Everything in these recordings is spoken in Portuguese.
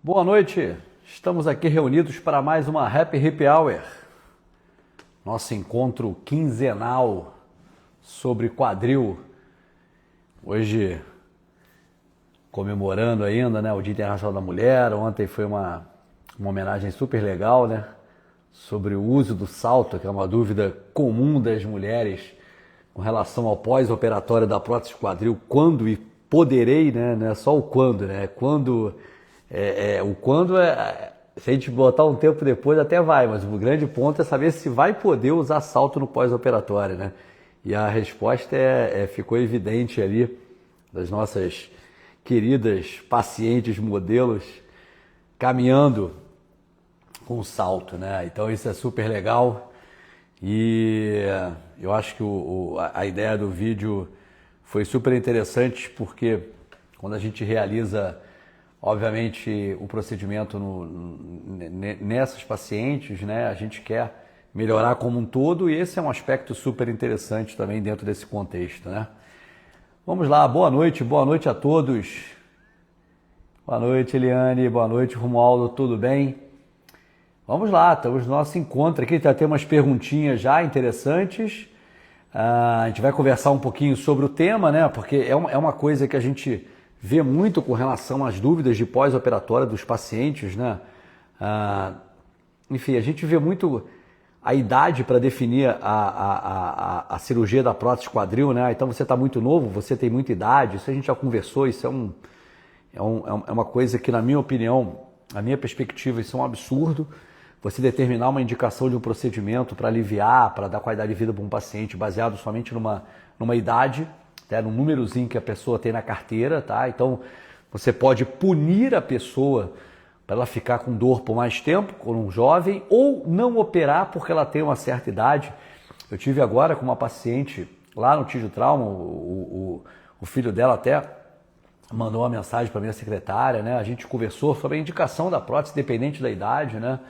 Boa noite, estamos aqui reunidos para mais uma Happy Hour, nosso encontro quinzenal sobre quadril. Hoje, comemorando ainda, né, o Dia Internacional da Mulher. Ontem foi uma homenagem super legal, né, sobre o uso do salto, que é uma dúvida comum das mulheres com relação ao pós-operatório da prótese de quadril, quando e poderei, né, não é só o quando, né, quando... se a gente botar um tempo depois até vai, mas o grande ponto é saber se vai poder usar salto no pós-operatório, né? E a resposta ficou evidente ali das nossas queridas pacientes modelos caminhando com salto, né? Então isso é super legal e eu acho que a ideia do vídeo foi super interessante porque quando a gente realiza obviamente o procedimento nessas pacientes, né, a gente quer melhorar como um todo e esse é um aspecto super interessante também dentro desse contexto, né? Vamos lá, boa noite a todos. Boa noite, Eliane, boa noite, Romualdo, tudo bem? Vamos lá, estamos no nosso encontro aqui, já tem umas perguntinhas já interessantes. A gente vai conversar um pouquinho sobre o tema, né, porque é uma coisa que a gente vê muito com relação às dúvidas de pós-operatório dos pacientes, né? Enfim, a gente vê muito a idade para definir a cirurgia da prótese quadril, né? Então você está muito novo, você tem muita idade, isso a gente já conversou, isso é uma coisa que, na minha opinião, na minha perspectiva, isso é um absurdo. Você determinar uma indicação de um procedimento para aliviar, para dar qualidade de vida para um paciente baseado somente numa idade, num númerozinho que a pessoa tem na carteira, tá? Então você pode punir a pessoa para ela ficar com dor por mais tempo, com um jovem, ou não operar porque ela tem uma certa idade. Eu tive agora com uma paciente lá no Tijo Trauma, o filho dela até mandou uma mensagem para minha secretária, né? A gente conversou sobre a indicação da prótese dependente da idade, né?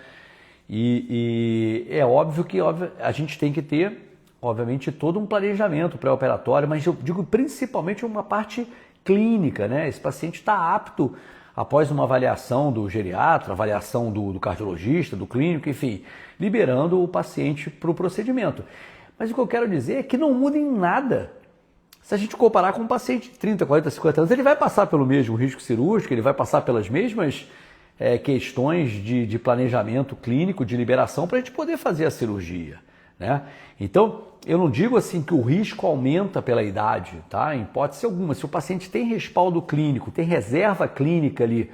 E é óbvio que a gente tem que ter obviamente todo um planejamento pré-operatório, mas eu digo principalmente uma parte clínica, né? Esse paciente está apto após uma avaliação do geriatra, avaliação do cardiologista, do clínico, enfim, liberando o paciente para o procedimento. Mas o que eu quero dizer é que não muda em nada. Se a gente comparar com um paciente de 30, 40, 50 anos, ele vai passar pelo mesmo risco cirúrgico, ele vai passar pelas mesmas questões de planejamento clínico, de liberação, para a gente poder fazer a cirurgia, né? Então, eu não digo assim que o risco aumenta pela idade, tá? Em hipótese alguma. Se o paciente tem respaldo clínico, tem reserva clínica ali,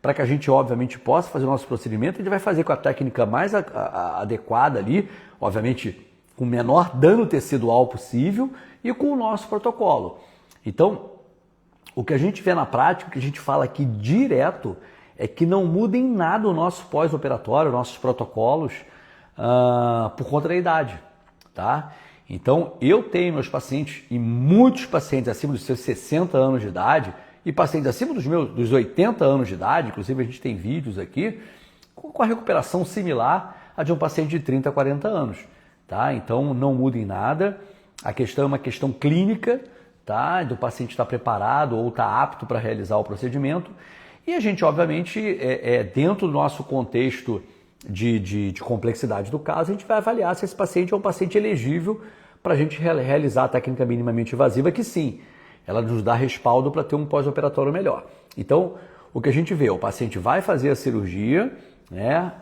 para que a gente, obviamente, possa fazer o nosso procedimento, a gente vai fazer com a técnica mais adequada ali, obviamente, com o menor dano tecidual possível e com o nosso protocolo. Então, o que a gente vê na prática, o que a gente fala aqui direto, é que não muda em nada o nosso pós-operatório, nossos protocolos, por conta da idade, tá? Então, eu tenho meus pacientes e muitos pacientes acima dos seus 60 anos de idade e pacientes acima dos 80 anos de idade, inclusive a gente tem vídeos aqui, com a recuperação similar a de um paciente de 30 a 40 anos, tá? Então, não muda em nada. A questão é uma questão clínica, tá? Do paciente estar preparado ou estar apto para realizar o procedimento. E a gente, obviamente, dentro do nosso contexto de complexidade do caso, a gente vai avaliar se esse paciente é um paciente elegível para a gente realizar a técnica minimamente invasiva, que sim, ela nos dá respaldo para ter um pós-operatório melhor. Então, o que a gente vê, o paciente vai fazer a cirurgia, né,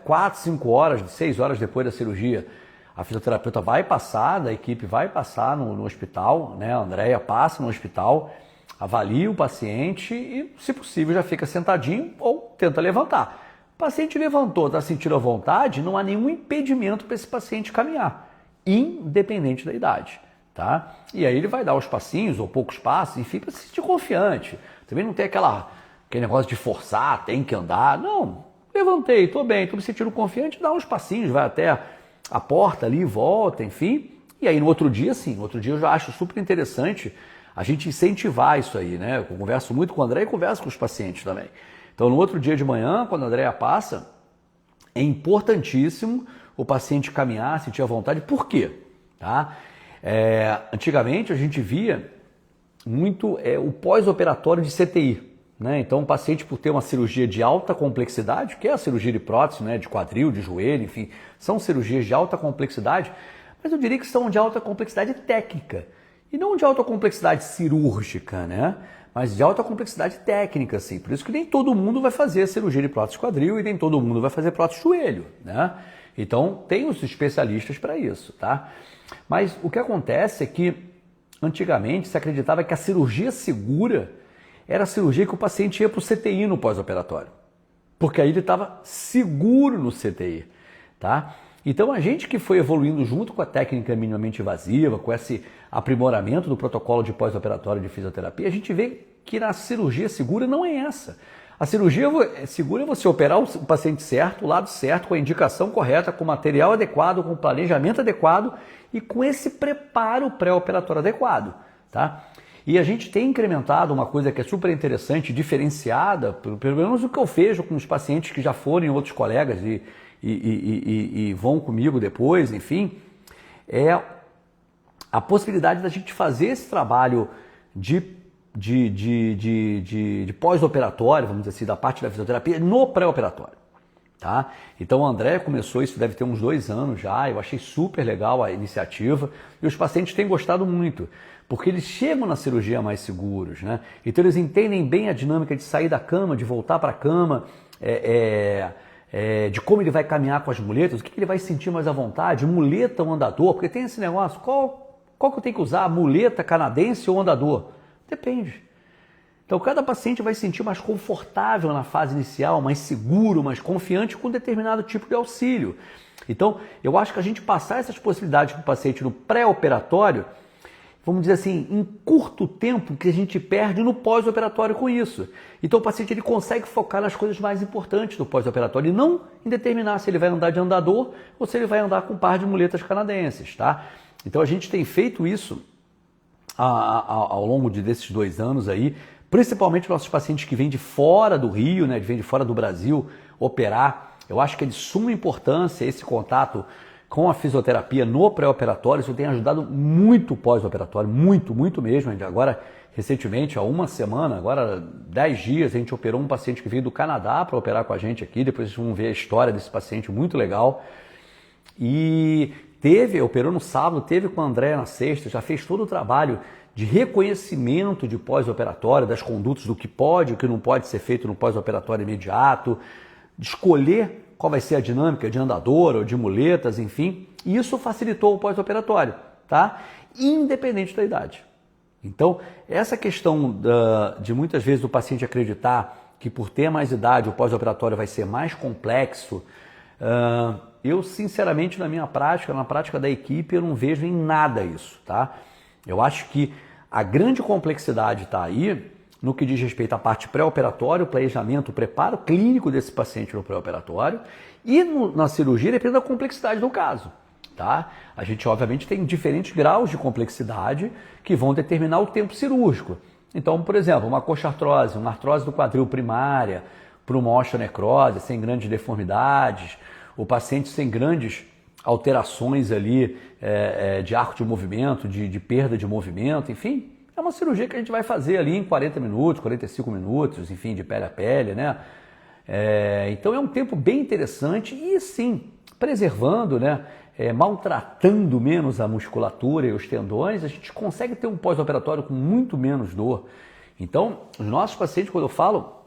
4, 5 horas, 6 horas depois da cirurgia, a fisioterapeuta vai passar, a equipe vai passar no hospital, né, a Andréia passa no hospital, avalia o paciente e, se possível, já fica sentadinho ou tenta levantar. O paciente levantou, está sentindo a vontade, não há nenhum impedimento para esse paciente caminhar, independente da idade, tá? E aí ele vai dar os passinhos ou poucos passos, enfim, para se sentir confiante. Também não tem aquele negócio de forçar, tem que andar. Não, levantei, estou bem, estou me sentindo confiante, dá uns passinhos, vai até a porta ali, volta, enfim. E aí no outro dia, sim, no outro dia eu já acho super interessante a gente incentivar isso aí, né? Eu converso muito com o André e converso com os pacientes também. Então, no outro dia de manhã, quando a Andréa passa, é importantíssimo o paciente caminhar, sentir a vontade. Por quê? Tá? Antigamente, a gente via muito o pós-operatório de CTI, né? Então, o paciente, por ter uma cirurgia de alta complexidade, que é a cirurgia de prótese, né? De quadril, de joelho, enfim, são cirurgias de alta complexidade, mas eu diria que são de alta complexidade técnica e não de alta complexidade cirúrgica, né? Mas de alta complexidade técnica, assim. Por isso que nem todo mundo vai fazer a cirurgia de prótese quadril e nem todo mundo vai fazer prótese joelho, né? Então, tem os especialistas para isso, tá? Mas o que acontece é que, antigamente, se acreditava que a cirurgia segura era a cirurgia que o paciente ia para o CTI no pós-operatório, porque aí ele estava seguro no CTI, tá? Então a gente que foi evoluindo junto com a técnica minimamente invasiva, com esse aprimoramento do protocolo de pós-operatório de fisioterapia, a gente vê que na cirurgia segura não é essa. A cirurgia segura é você operar o paciente certo, o lado certo, com a indicação correta, com o material adequado, com o planejamento adequado e com esse preparo pré-operatório adequado, tá? E a gente tem incrementado uma coisa que é super interessante, diferenciada, pelo menos o que eu vejo com os pacientes que já foram em outros colegas e vão comigo depois, enfim, é a possibilidade da gente fazer esse trabalho de pós-operatório, vamos dizer assim, da parte da fisioterapia, no pré-operatório. Tá? Então o André começou isso, deve ter uns 2 anos já, eu achei super legal a iniciativa e os pacientes têm gostado muito, porque eles chegam na cirurgia mais seguros, né? Então eles entendem bem a dinâmica de sair da cama, de voltar para a cama, de como ele vai caminhar com as muletas, o que ele vai sentir mais à vontade, muleta ou andador, porque tem esse negócio, qual que eu tenho que usar, muleta canadense ou andador? Depende. Então, cada paciente vai se sentir mais confortável na fase inicial, mais seguro, mais confiante com determinado tipo de auxílio. Então, eu acho que a gente passar essas possibilidades para o paciente no pré-operatório, vamos dizer assim, em curto tempo que a gente perde no pós-operatório com isso. Então, o paciente ele consegue focar nas coisas mais importantes do pós-operatório e não em determinar se ele vai andar de andador ou se ele vai andar com um par de muletas canadenses, tá? Então, a gente tem feito isso ao longo desses 2 anos aí, principalmente nossos pacientes que vêm de fora do Rio, né, que vêm de fora do Brasil, operar. Eu acho que é de suma importância esse contato com a fisioterapia no pré-operatório. Isso tem ajudado muito o pós-operatório, muito, muito mesmo. Agora, recentemente, há 1 semana, agora 10 dias, a gente operou um paciente que veio do Canadá para operar com a gente aqui. Depois vocês vão ver a história desse paciente, muito legal. E operou no sábado, teve com o André na sexta, já fez todo o trabalho de reconhecimento de pós-operatório, das condutas do que pode e o que não pode ser feito no pós-operatório imediato, de escolher qual vai ser a dinâmica de andador ou de muletas, enfim. E isso facilitou o pós-operatório, tá? Independente da idade. Então, essa questão de muitas vezes o paciente acreditar que por ter mais idade o pós-operatório vai ser mais complexo, eu sinceramente na prática da equipe, eu não vejo em nada isso, tá? Eu acho que a grande complexidade está aí no que diz respeito à parte pré-operatório, planejamento, preparo clínico desse paciente no pré-operatório e na cirurgia depende da complexidade do caso, tá? A gente obviamente tem diferentes graus de complexidade que vão determinar o tempo cirúrgico. Então, por exemplo, uma coxartrose, uma artrose do quadril primária, para uma osteonecrose sem grandes deformidades, o paciente sem grandes alterações ali de arco de movimento, de perda de movimento, enfim, é uma cirurgia que a gente vai fazer ali em 40 minutos, 45 minutos, enfim, de pele a pele, né? Então é um tempo bem interessante e sim, preservando, né? Maltratando menos a musculatura e os tendões, a gente consegue ter um pós-operatório com muito menos dor. Então, os nossos pacientes, quando eu falo,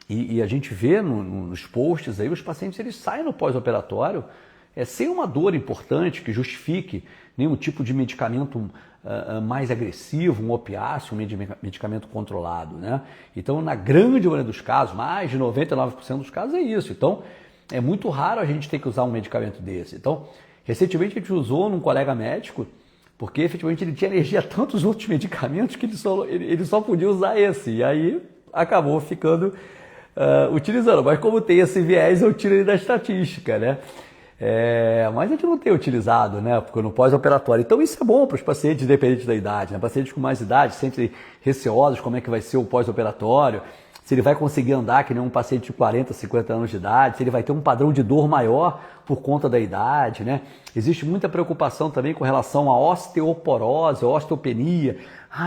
e a gente vê nos posts aí, os pacientes eles saem no pós-operatório sem uma dor importante que justifique nenhum tipo de medicamento mais agressivo, um opiáceo, um medicamento controlado, né? Então, na grande maioria dos casos, mais de 99% dos casos é isso. Então, é muito raro a gente ter que usar um medicamento desse. Então, recentemente a gente usou num colega médico, porque efetivamente ele tinha alergia a tantos outros medicamentos que ele só podia usar esse. E aí acabou ficando utilizando. Mas como tem esse viés, eu tiro ele da estatística, né? Mas a gente não tem utilizado, né? Porque no pós-operatório. Então isso é bom para os pacientes, independente da idade, né? Pacientes com mais idade, sempre receosos como é que vai ser o pós-operatório, se ele vai conseguir andar que nem um paciente de 40, 50 anos de idade, se ele vai ter um padrão de dor maior por conta da idade, né? Existe muita preocupação também com relação à osteoporose, à osteopenia,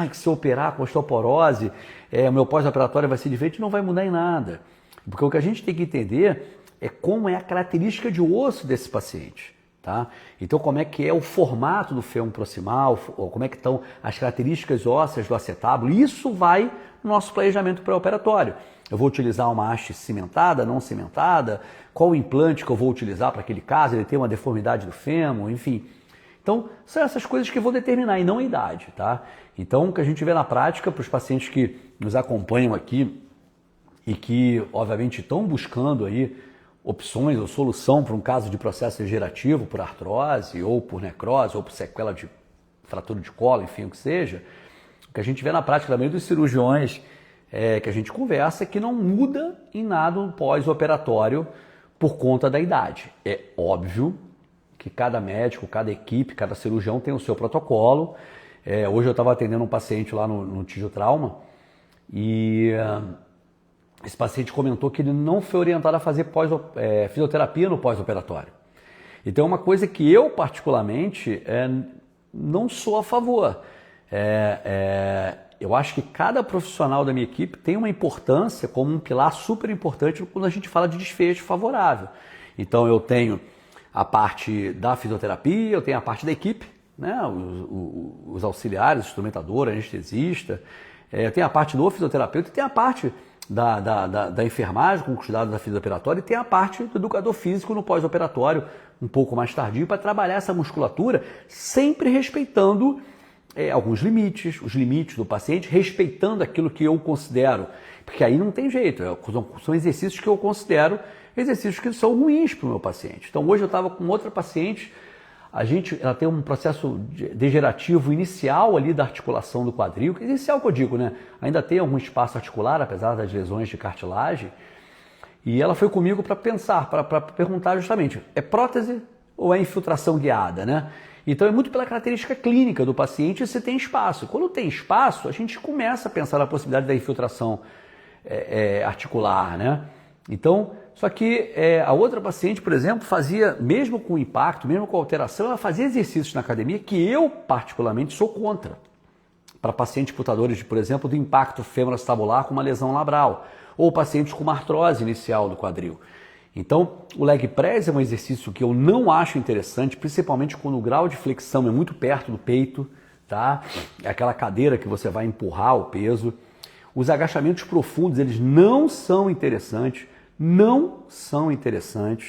que se eu operar com osteoporose, o meu pós-operatório vai ser diferente, não vai mudar em nada. Porque o que a gente tem que entender é como é a característica de osso desse paciente. Tá? Então, como é que é o formato do fêmur proximal, ou como é que estão as características ósseas do acetábulo, isso vai no nosso planejamento pré-operatório. Eu vou utilizar uma haste cimentada, não cimentada, qual o implante que eu vou utilizar para aquele caso, ele tem uma deformidade do fêmur, enfim. Então, são essas coisas que vão determinar, e não a idade. Tá? Então, o que a gente vê na prática, para os pacientes que nos acompanham aqui e que, obviamente, estão buscando aí opções ou solução para um caso de processo degenerativo por artrose, ou por necrose, ou por sequela de fratura de colo, enfim, o que seja, o que a gente vê na prática também dos cirurgiões que a gente conversa é que não muda em nada o pós-operatório por conta da idade. É óbvio que cada médico, cada equipe, cada cirurgião tem o seu protocolo. Hoje eu estava atendendo um paciente lá no Tijiotrauma e esse paciente comentou que ele não foi orientado a fazer fisioterapia no pós-operatório. Então é uma coisa que eu particularmente não sou a favor. Eu acho que cada profissional da minha equipe tem uma importância como um pilar super importante quando a gente fala de desfecho favorável. Então eu tenho a parte da fisioterapia, eu tenho a parte da equipe, né? os auxiliares, o instrumentador, anestesista, eu tenho a parte do fisioterapeuta e tem a parte da enfermagem com cuidado da fisiooperatória e tem a parte do educador físico no pós-operatório, um pouco mais tardio, para trabalhar essa musculatura, sempre respeitando alguns limites, os limites do paciente, respeitando aquilo que eu considero, porque aí não tem jeito, são exercícios que eu considero exercícios que são ruins para o meu paciente. Então hoje eu estava com outra paciente, ela tem um processo degenerativo inicial ali da articulação do quadril, inicial que eu digo, né? Ainda tem algum espaço articular, apesar das lesões de cartilagem, e ela foi comigo para pensar, para perguntar justamente, é prótese ou é infiltração guiada, né? Então é muito pela característica clínica do paciente se tem espaço. Quando tem espaço, a gente começa a pensar na possibilidade da infiltração articular, né? Então, só que a outra paciente, por exemplo, fazia, mesmo com impacto, mesmo com alteração, ela fazia exercícios na academia que eu, particularmente, sou contra. Para pacientes portadores, por exemplo, do impacto femoroacetabular com uma lesão labral, ou pacientes com uma artrose inicial do quadril. Então, o leg press é um exercício que eu não acho interessante, principalmente quando o grau de flexão é muito perto do peito, tá? É aquela cadeira que você vai empurrar o peso. Os agachamentos profundos, eles não são interessantes,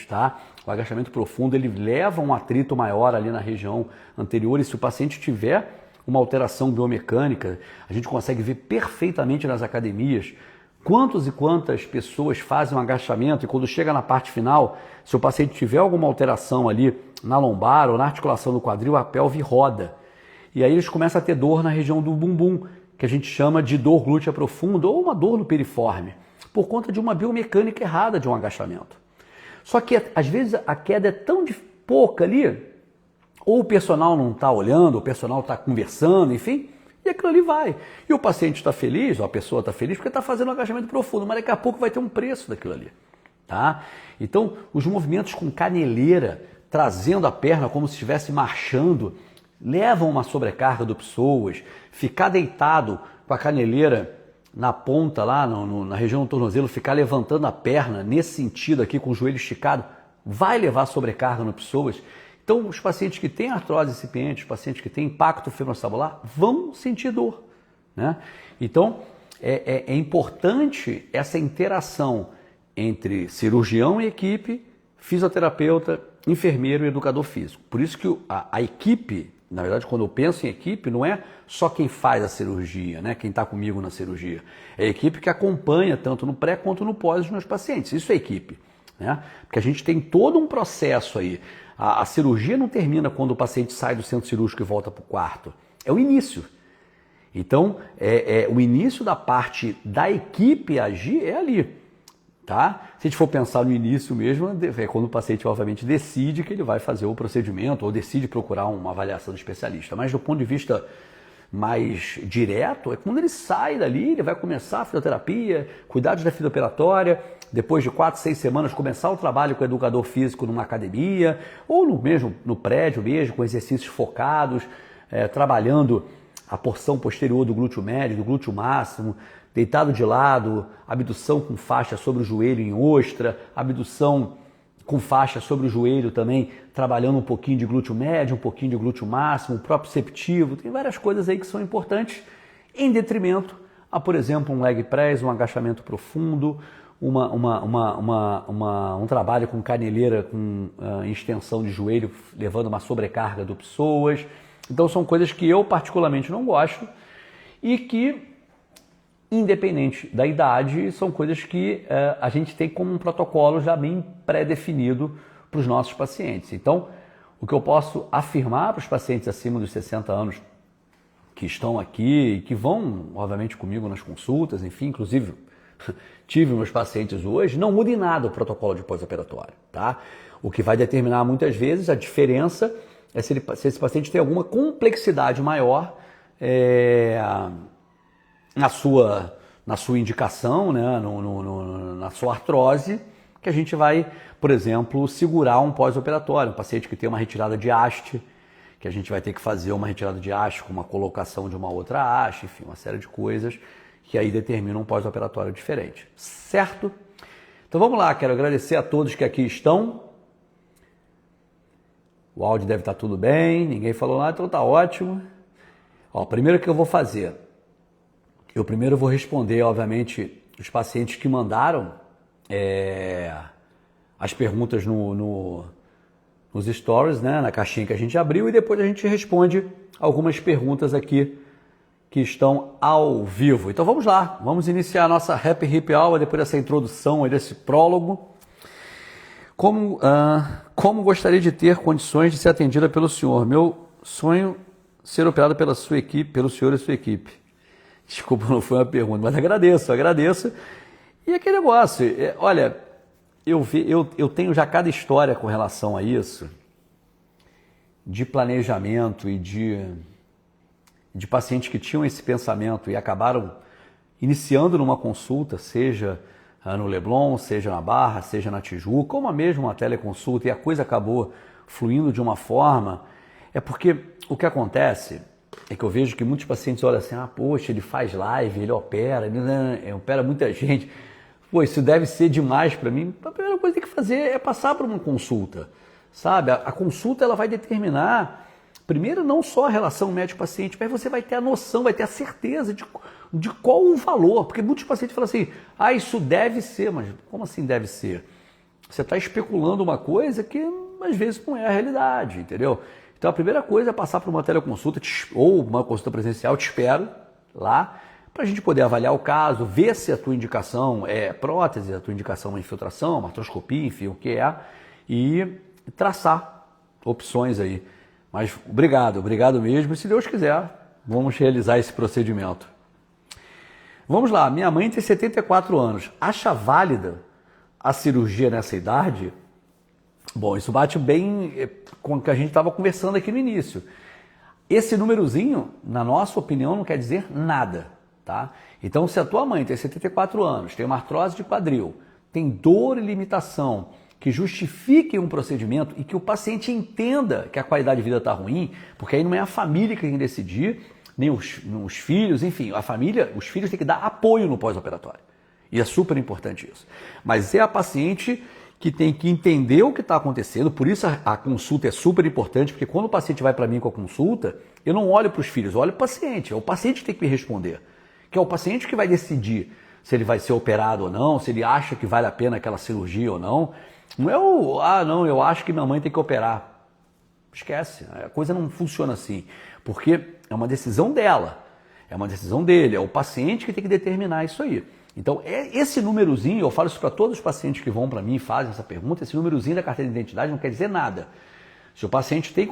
tá? O agachamento profundo, ele leva um atrito maior ali na região anterior e se o paciente tiver uma alteração biomecânica, a gente consegue ver perfeitamente nas academias quantas e quantas pessoas fazem um agachamento e quando chega na parte final, se o paciente tiver alguma alteração ali na lombar ou na articulação do quadril, a pelve roda. E aí eles começam a ter dor na região do bumbum, que a gente chama de dor glútea profunda ou uma dor no piriforme, por conta de uma biomecânica errada de um agachamento. Só que às vezes a queda é tão pouca ali, ou o personal não está olhando, o personal está conversando, enfim, e aquilo ali vai. E o paciente está feliz, ou a pessoa está feliz porque está fazendo um agachamento profundo, mas daqui a pouco vai ter um preço daquilo ali. Tá? Então, os movimentos com caneleira, trazendo a perna como se estivesse marchando, levam uma sobrecarga do psoas. Ficar deitado com a caneleira na ponta lá, na região do tornozelo, ficar levantando a perna nesse sentido aqui com o joelho esticado, vai levar sobrecarga no psoas. Então, os pacientes que têm artrose incipiente, os pacientes que têm impacto femoroacetabular, vão sentir dor, né? Então, é importante essa interação entre cirurgião e equipe, fisioterapeuta, enfermeiro e educador físico. Por isso que a equipe, na verdade, quando eu penso em equipe, não é só quem faz a cirurgia, né? Quem está comigo na cirurgia. É a equipe que acompanha tanto no pré quanto no pós os meus pacientes. Isso é equipe, né? Porque a gente tem todo um processo aí. A cirurgia não termina quando o paciente sai do centro cirúrgico e volta para o quarto. É o início. Então, o início da parte da equipe agir é ali. Tá? Se a gente for pensar no início mesmo, é quando o paciente, obviamente, decide que ele vai fazer o procedimento ou decide procurar uma avaliação do especialista. Mas do ponto de vista mais direto, é quando ele sai dali, ele vai começar a fisioterapia, cuidados da fisiooperatória, depois de 4, 6 semanas começar o trabalho com o educador físico numa academia ou no prédio mesmo, com exercícios focados, trabalhando a porção posterior do glúteo médio, do glúteo máximo, deitado de lado, abdução com faixa sobre o joelho em ostra, abdução com faixa sobre o joelho também, trabalhando um pouquinho de glúteo médio, um pouquinho de glúteo máximo, proprioceptivo, tem várias coisas aí que são importantes, em detrimento a, por exemplo, um leg press, um agachamento profundo, um trabalho com caneleira, com extensão de joelho, levando uma sobrecarga do psoas. Então são coisas que eu particularmente não gosto e que, independente da idade, são coisas que a gente tem como um protocolo já bem pré-definido para os nossos pacientes. Então, o que eu posso afirmar para os pacientes acima dos 60 anos que estão aqui e que vão, obviamente, comigo nas consultas, enfim, inclusive tive meus pacientes hoje, não muda em nada o protocolo de pós-operatório, tá? O que vai determinar muitas vezes a diferença é se esse paciente tem alguma complexidade maior na sua indicação, né? Na sua artrose, que a gente vai, por exemplo, segurar um pós-operatório, um paciente que tem uma retirada de haste, que a gente vai ter que fazer uma retirada de haste com uma colocação de uma outra haste, enfim, uma série de coisas que aí determinam um pós-operatório diferente, certo? Então vamos lá, quero agradecer a todos que aqui estão. O áudio deve estar tudo bem, ninguém falou nada, então tá ótimo. Ó, primeiro que eu vou fazer, eu primeiro vou responder, obviamente, os pacientes que mandaram as perguntas nos stories, né, na caixinha que a gente abriu, e depois a gente responde algumas perguntas aqui que estão ao vivo. Então vamos lá, vamos iniciar a nossa Happy Hip Hour depois dessa introdução, desse prólogo. Como gostaria de ter condições de ser atendida pelo senhor? Meu sonho ser operado pela sua equipe, pelo senhor e sua equipe. Desculpa, não foi uma pergunta, mas agradeço. E aquele negócio, olha, eu tenho já cada história com relação a isso, de planejamento e de pacientes que tinham esse pensamento e acabaram iniciando numa consulta, seja no Leblon, seja na Barra, seja na Tijuca, ou mesmo uma teleconsulta, e a coisa acabou fluindo de uma forma, é porque o que acontece é que eu vejo que muitos pacientes olham assim, poxa, ele faz live, ele opera muita gente, pô, isso deve ser demais para mim. A primeira coisa que tem que fazer é passar por uma consulta, sabe? A consulta ela vai determinar, primeiro, não só a relação médico-paciente, mas você vai ter a noção, vai ter a certeza de qual o valor, porque muitos pacientes falam assim, isso deve ser, mas como assim deve ser? Você está especulando uma coisa que às vezes não é a realidade, entendeu? Então a primeira coisa é passar por uma teleconsulta ou uma consulta presencial, te espero lá, para a gente poder avaliar o caso, ver se a tua indicação é prótese, a tua indicação é infiltração, uma artroscopia, enfim, o que é, e traçar opções aí. Mas obrigado mesmo, e se Deus quiser, vamos realizar esse procedimento. Vamos lá, minha mãe tem 74 anos, acha válida a cirurgia nessa idade? Bom, isso bate bem com o que a gente estava conversando aqui no início. Esse númerozinho, na nossa opinião, não quer dizer nada, tá? Então, se a tua mãe tem 74 anos, tem uma artrose de quadril, tem dor e limitação que justifiquem um procedimento e que o paciente entenda que a qualidade de vida está ruim, porque aí não é a família que tem que decidir, nem os filhos, enfim, a família, os filhos têm que dar apoio no pós-operatório. E é super importante isso. Mas é a paciente que tem que entender o que está acontecendo, por isso a consulta é super importante, porque quando o paciente vai para mim com a consulta, eu não olho para os filhos, eu olho para o paciente, é o paciente que tem que me responder, que é o paciente que vai decidir se ele vai ser operado ou não, se ele acha que vale a pena aquela cirurgia ou não. Não é não, eu acho que minha mãe tem que operar. Esquece, a coisa não funciona assim, porque é uma decisão dela, é uma decisão dele, é o paciente que tem que determinar isso aí. Então, esse númerozinho, eu falo isso para todos os pacientes que vão para mim e fazem essa pergunta, esse númerozinho da carteira de identidade não quer dizer nada. Se o paciente tem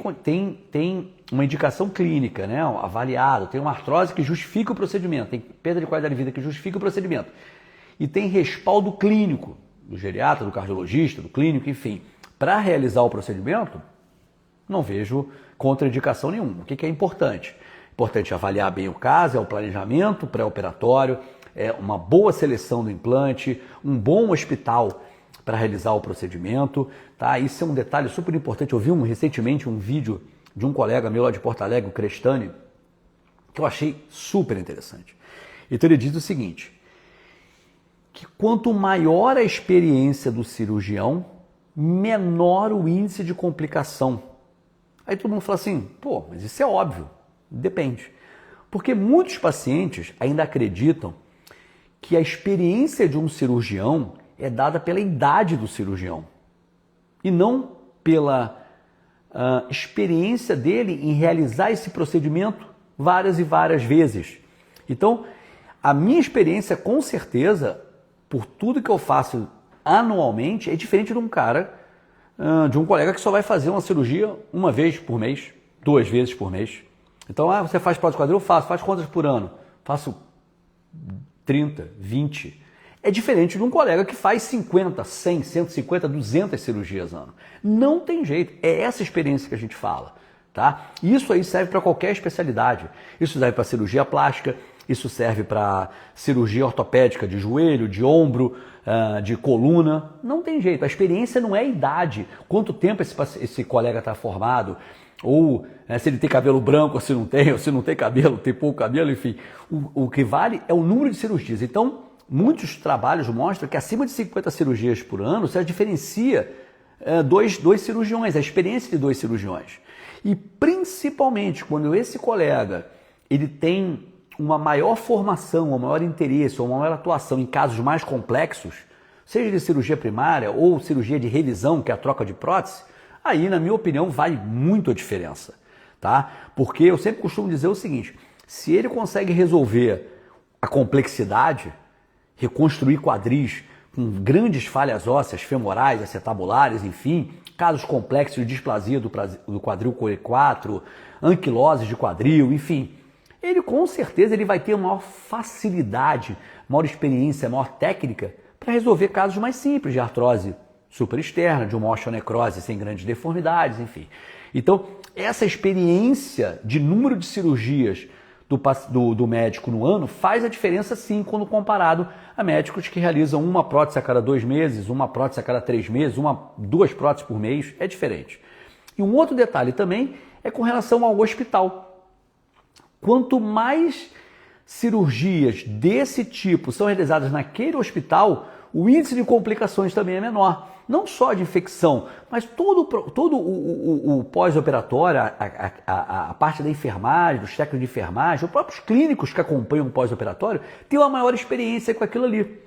uma indicação clínica, né, avaliado, tem uma artrose que justifica o procedimento, tem perda de qualidade de vida que justifica o procedimento, e tem respaldo clínico, do geriatra, do cardiologista, do clínico, enfim, para realizar o procedimento, não vejo contraindicação nenhuma. O que é importante? Importante avaliar bem o caso, é o planejamento pré-operatório, é uma boa seleção do implante, um bom hospital para realizar o procedimento, tá? Isso é um detalhe super importante. Eu vi recentemente um vídeo de um colega meu lá de Porto Alegre, o Crestani, que eu achei super interessante. Então ele diz o seguinte, que quanto maior a experiência do cirurgião, menor o índice de complicação. Aí todo mundo fala assim, pô, mas isso é óbvio. Depende. Porque muitos pacientes ainda acreditam que a experiência de um cirurgião é dada pela idade do cirurgião e não pela experiência dele em realizar esse procedimento várias e várias vezes. Então, a minha experiência, com certeza, por tudo que eu faço anualmente, é diferente de um cara, de um colega que só vai fazer uma cirurgia uma vez por mês, 2 vezes por mês. Então, você faz prótese de quadril? Faço. Faz quantas por ano? Faço 30, 20. É diferente de um colega que faz 50, 100, 150, 200 cirurgias ano. Não tem jeito. É essa experiência que a gente fala. Tá? Isso aí serve para qualquer especialidade. Isso serve para cirurgia plástica, isso serve para cirurgia ortopédica de joelho, de ombro, de coluna. Não tem jeito. A experiência não é a idade. Quanto tempo esse colega está formado, ou se ele tem cabelo branco, ou se não tem cabelo, tem pouco cabelo, enfim. O que vale é o número de cirurgias. Então, muitos trabalhos mostram que acima de 50 cirurgias por ano, você diferencia dois cirurgiões, a experiência de 2 cirurgiões. E principalmente quando esse colega ele tem uma maior formação, um maior interesse, ou uma maior atuação em casos mais complexos, seja de cirurgia primária ou cirurgia de revisão, que é a troca de prótese, aí, na minha opinião, vale muito a diferença, tá? Porque eu sempre costumo dizer o seguinte, se ele consegue resolver a complexidade, reconstruir quadris com grandes falhas ósseas, femorais, acetabulares, enfim, casos complexos de displasia do quadril Q4, anquilose de quadril, enfim, ele com certeza ele vai ter maior facilidade, maior experiência, maior técnica para resolver casos mais simples de artrose superexterna, de uma osteonecrose sem grandes deformidades, enfim. Então, essa experiência de número de cirurgias do médico no ano faz a diferença sim quando comparado a médicos que realizam uma prótese a cada 2 meses, uma prótese a cada 3 meses, 2 próteses por mês, é diferente. E um outro detalhe também é com relação ao hospital. Quanto mais cirurgias desse tipo são realizadas naquele hospital, o índice de complicações também é menor. Não só de infecção, mas todo o pós-operatório, a parte da enfermagem, dos técnicos de enfermagem, os próprios clínicos que acompanham o pós-operatório, têm uma maior experiência com aquilo ali.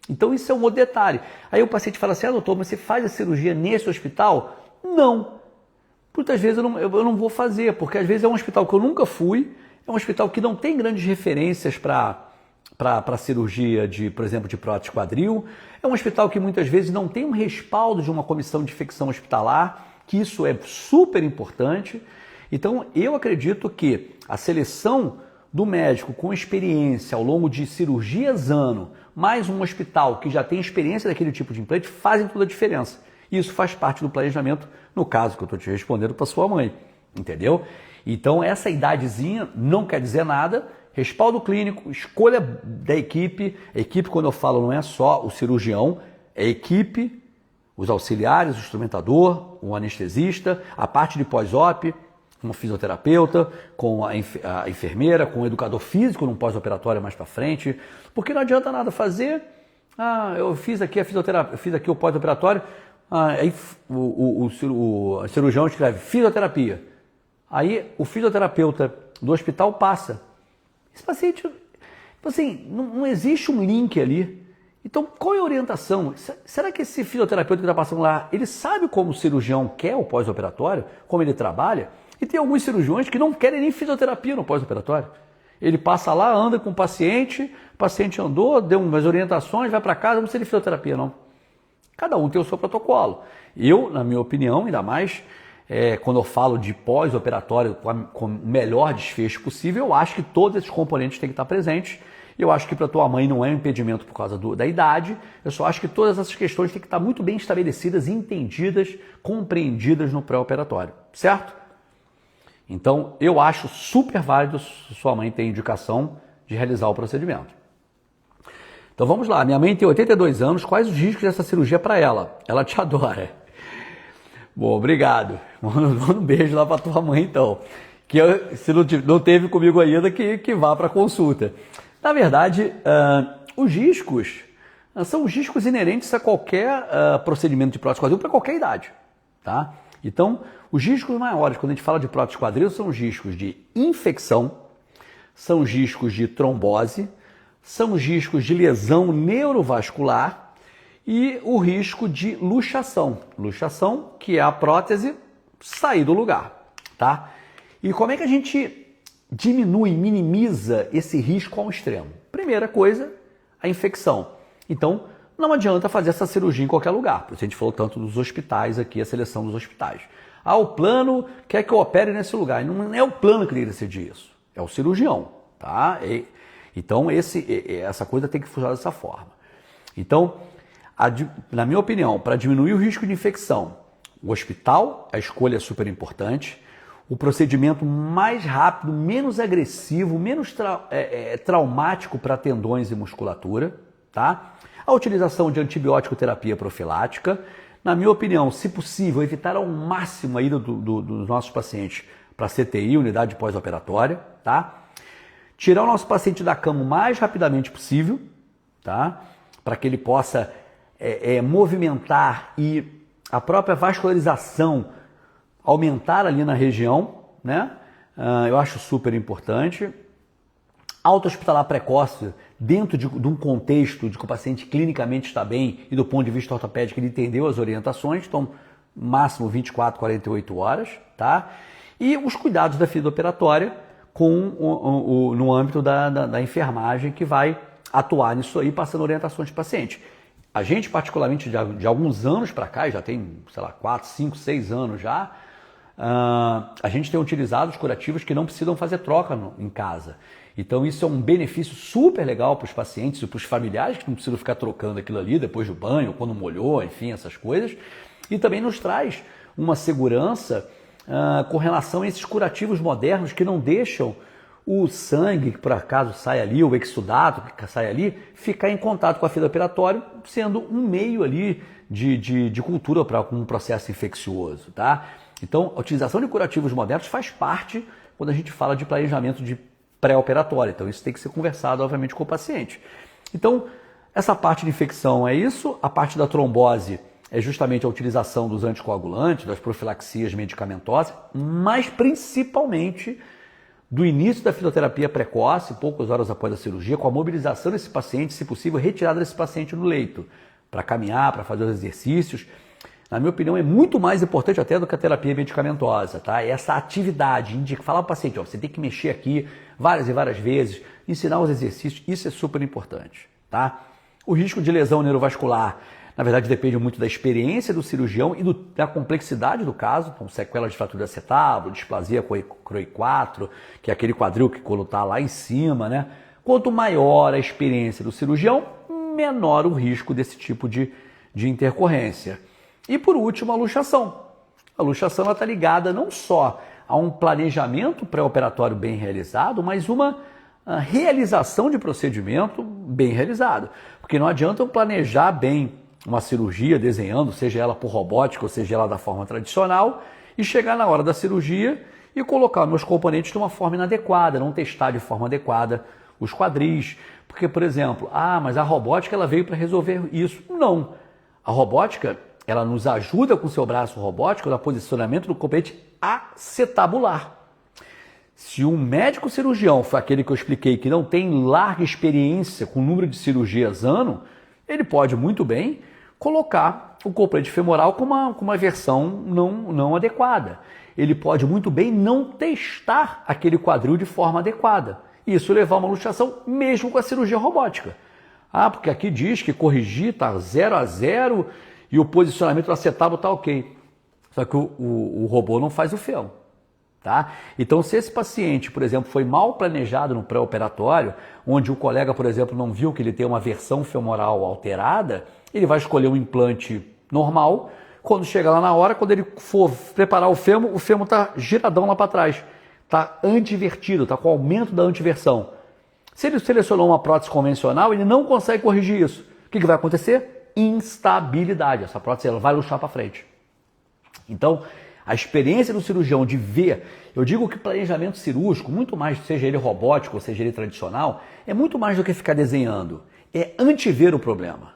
Então isso é um outro detalhe. Aí o paciente fala assim, doutor, mas você faz a cirurgia nesse hospital? Não. Muitas vezes eu não vou fazer, porque às vezes é um hospital que eu nunca fui, é um hospital que não tem grandes referências para cirurgia, por exemplo, de prótese quadril. É um hospital que muitas vezes não tem um respaldo de uma comissão de infecção hospitalar, que isso é super importante. Então, eu acredito que a seleção do médico com experiência ao longo de cirurgias ano, mais um hospital que já tem experiência daquele tipo de implante, fazem toda a diferença. E isso faz parte do planejamento, no caso que eu estou te respondendo para sua mãe, entendeu? Então, essa idadezinha não quer dizer nada. Respaldo clínico, escolha da equipe. A equipe, quando eu falo, não é só o cirurgião, é a equipe, os auxiliares, o instrumentador, o anestesista, a parte de pós-op, com o fisioterapeuta, com a enfermeira, com o educador físico num pós-operatório mais para frente, porque não adianta nada fazer, eu fiz aqui a fisioterapia, fiz aqui o pós-operatório, aí o cirurgião escreve fisioterapia, aí o fisioterapeuta do hospital passa. Esse paciente, assim, não existe um link ali. Então, qual é a orientação? Será que esse fisioterapeuta que está passando lá, ele sabe como o cirurgião quer o pós-operatório, como ele trabalha? E tem alguns cirurgiões que não querem nem fisioterapia no pós-operatório. Ele passa lá, anda com o paciente andou, deu umas orientações, vai para casa, não precisa de fisioterapia não. Cada um tem o seu protocolo. Eu, na minha opinião, ainda mais quando eu falo de pós-operatório com o melhor desfecho possível, eu acho que todos esses componentes têm que estar presentes. Eu acho que para tua mãe não é um impedimento por causa da idade, eu só acho que todas essas questões têm que estar muito bem estabelecidas, entendidas, compreendidas no pré-operatório, certo? Então, eu acho super válido se sua mãe tem indicação de realizar o procedimento. Então vamos lá, minha mãe tem 82 anos, quais os riscos dessa cirurgia para ela? Ela te adora. Bom, obrigado. Manda um beijo lá para tua mãe então. se não teve comigo ainda, que vá para consulta. Na verdade, os riscos são os riscos inerentes a qualquer procedimento de prótese quadril para qualquer idade. Tá? Então, os riscos maiores, quando a gente fala de prótese quadril, são os riscos de infecção, são os riscos de trombose, são os riscos de lesão neurovascular e o risco de luxação. Luxação, que é a prótese sair do lugar. Tá? E como é que a gente diminui, minimiza esse risco ao extremo? Primeira coisa, a infecção. Então, não adianta fazer essa cirurgia em qualquer lugar. Por isso a gente falou tanto dos hospitais aqui, a seleção dos hospitais. O plano quer que eu opere nesse lugar. Não é o plano que tem que decidir isso. É o cirurgião. Tá? Então, essa coisa tem que funcionar dessa forma. Então, na minha opinião, para diminuir o risco de infecção, o hospital, a escolha é super importante. O procedimento mais rápido, menos agressivo, menos traumático para tendões e musculatura. Tá? A utilização de antibiótico terapia profilática. Na minha opinião, se possível, evitar ao máximo a ida dos nossos pacientes para CTI, unidade pós-operatória. Tá? Tirar o nosso paciente da cama o mais rapidamente possível, tá? Para que ele possa movimentar e a própria vascularização aumentar ali na região, né? Eu acho super importante. Alta hospitalar precoce, dentro de um contexto de que o paciente clinicamente está bem e do ponto de vista ortopédico ele entendeu as orientações, então máximo 24, 48 horas, tá? E os cuidados da ferida operatória no âmbito da enfermagem que vai atuar nisso aí, passando orientações para o paciente. A gente, particularmente, de alguns anos para cá, já tem, sei lá, 4, 5, 6 anos já, a gente tem utilizado os curativos que não precisam fazer troca em casa. Então isso é um benefício super legal para os pacientes e para os familiares que não precisam ficar trocando aquilo ali depois do banho, quando molhou, enfim, essas coisas. E também nos traz uma segurança com relação a esses curativos modernos que não deixam o sangue que por acaso sai ali, o exudato que sai ali, ficar em contato com a fibra operatória, sendo um meio ali de cultura para um processo infeccioso. Tá? Então, a utilização de curativos modernos faz parte quando a gente fala de planejamento de pré-operatório. Então, isso tem que ser conversado, obviamente, com o paciente. Então, essa parte de infecção é isso. A parte da trombose é justamente a utilização dos anticoagulantes, das profilaxias medicamentosas, mas principalmente do início da fisioterapia precoce, poucas horas após a cirurgia, com a mobilização desse paciente, se possível, retirada desse paciente no leito, para caminhar, para fazer os exercícios. Na minha opinião, é muito mais importante até do que a terapia medicamentosa, tá? Essa atividade, falar para o paciente, você tem que mexer aqui várias e várias vezes, ensinar os exercícios, isso é super importante, tá? O risco de lesão neurovascular, na verdade, depende muito da experiência do cirurgião e da complexidade do caso, com sequelas de fratura de acetábulo, displasia CROI 4, que é aquele quadril que está lá em cima, né? Quanto maior a experiência do cirurgião, menor o risco desse tipo de intercorrência. E por último, a luxação. A luxação está ligada não só a um planejamento pré-operatório bem realizado, mas uma realização de procedimento bem realizado. Porque não adianta eu planejar bem uma cirurgia, desenhando, seja ela por robótica ou seja ela da forma tradicional, e chegar na hora da cirurgia e colocar meus componentes de uma forma inadequada, não testar de forma adequada os quadris. Porque, por exemplo, mas a robótica ela veio para resolver isso. Não. A robótica ela nos ajuda com o seu braço robótico no posicionamento do componente acetabular. Se um médico cirurgião foi aquele que eu expliquei que não tem larga experiência com o número de cirurgias ano, ele pode muito bem colocar o componente femoral com uma versão não adequada. Ele pode muito bem não testar aquele quadril de forma adequada. Isso levar a uma luxação mesmo com a cirurgia robótica. Porque aqui diz que corrigir está 0 a 0 e o posicionamento do acetábulo está ok. Só que o robô não faz o fêmur. Tá? Então, se esse paciente, por exemplo, foi mal planejado no pré-operatório, onde o colega, por exemplo, não viu que ele tem uma versão femoral alterada, ele vai escolher um implante normal. Quando chega lá na hora, quando ele for preparar o fêmur está giradão lá para trás. Está antivertido, está com aumento da antiversão. Se ele selecionou uma prótese convencional, ele não consegue corrigir isso. O que vai acontecer? Instabilidade. Essa prótese ela vai luxar para frente. Então, A experiência do cirurgião de ver, eu digo que planejamento cirúrgico, muito mais, seja ele robótico ou seja ele tradicional, é muito mais do que ficar desenhando, é antever o problema.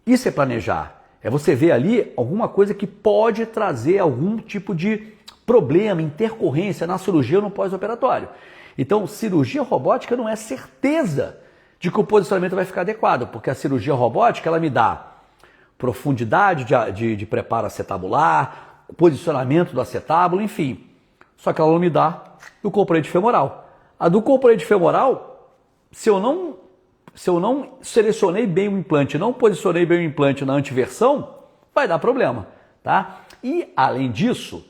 Isso é planejar, é você ver ali alguma coisa que pode trazer algum tipo de problema, intercorrência na cirurgia ou no pós-operatório. Então, cirurgia robótica não é certeza de que o posicionamento vai ficar adequado, porque a cirurgia robótica ela me dá profundidade de preparo acetabular, posicionamento do acetábulo, enfim. Só que ela não me dá o componente femoral. A do componente femoral, se eu não selecionei bem o implante, não posicionei bem o implante na antiversão, vai dar problema, tá? E, além disso,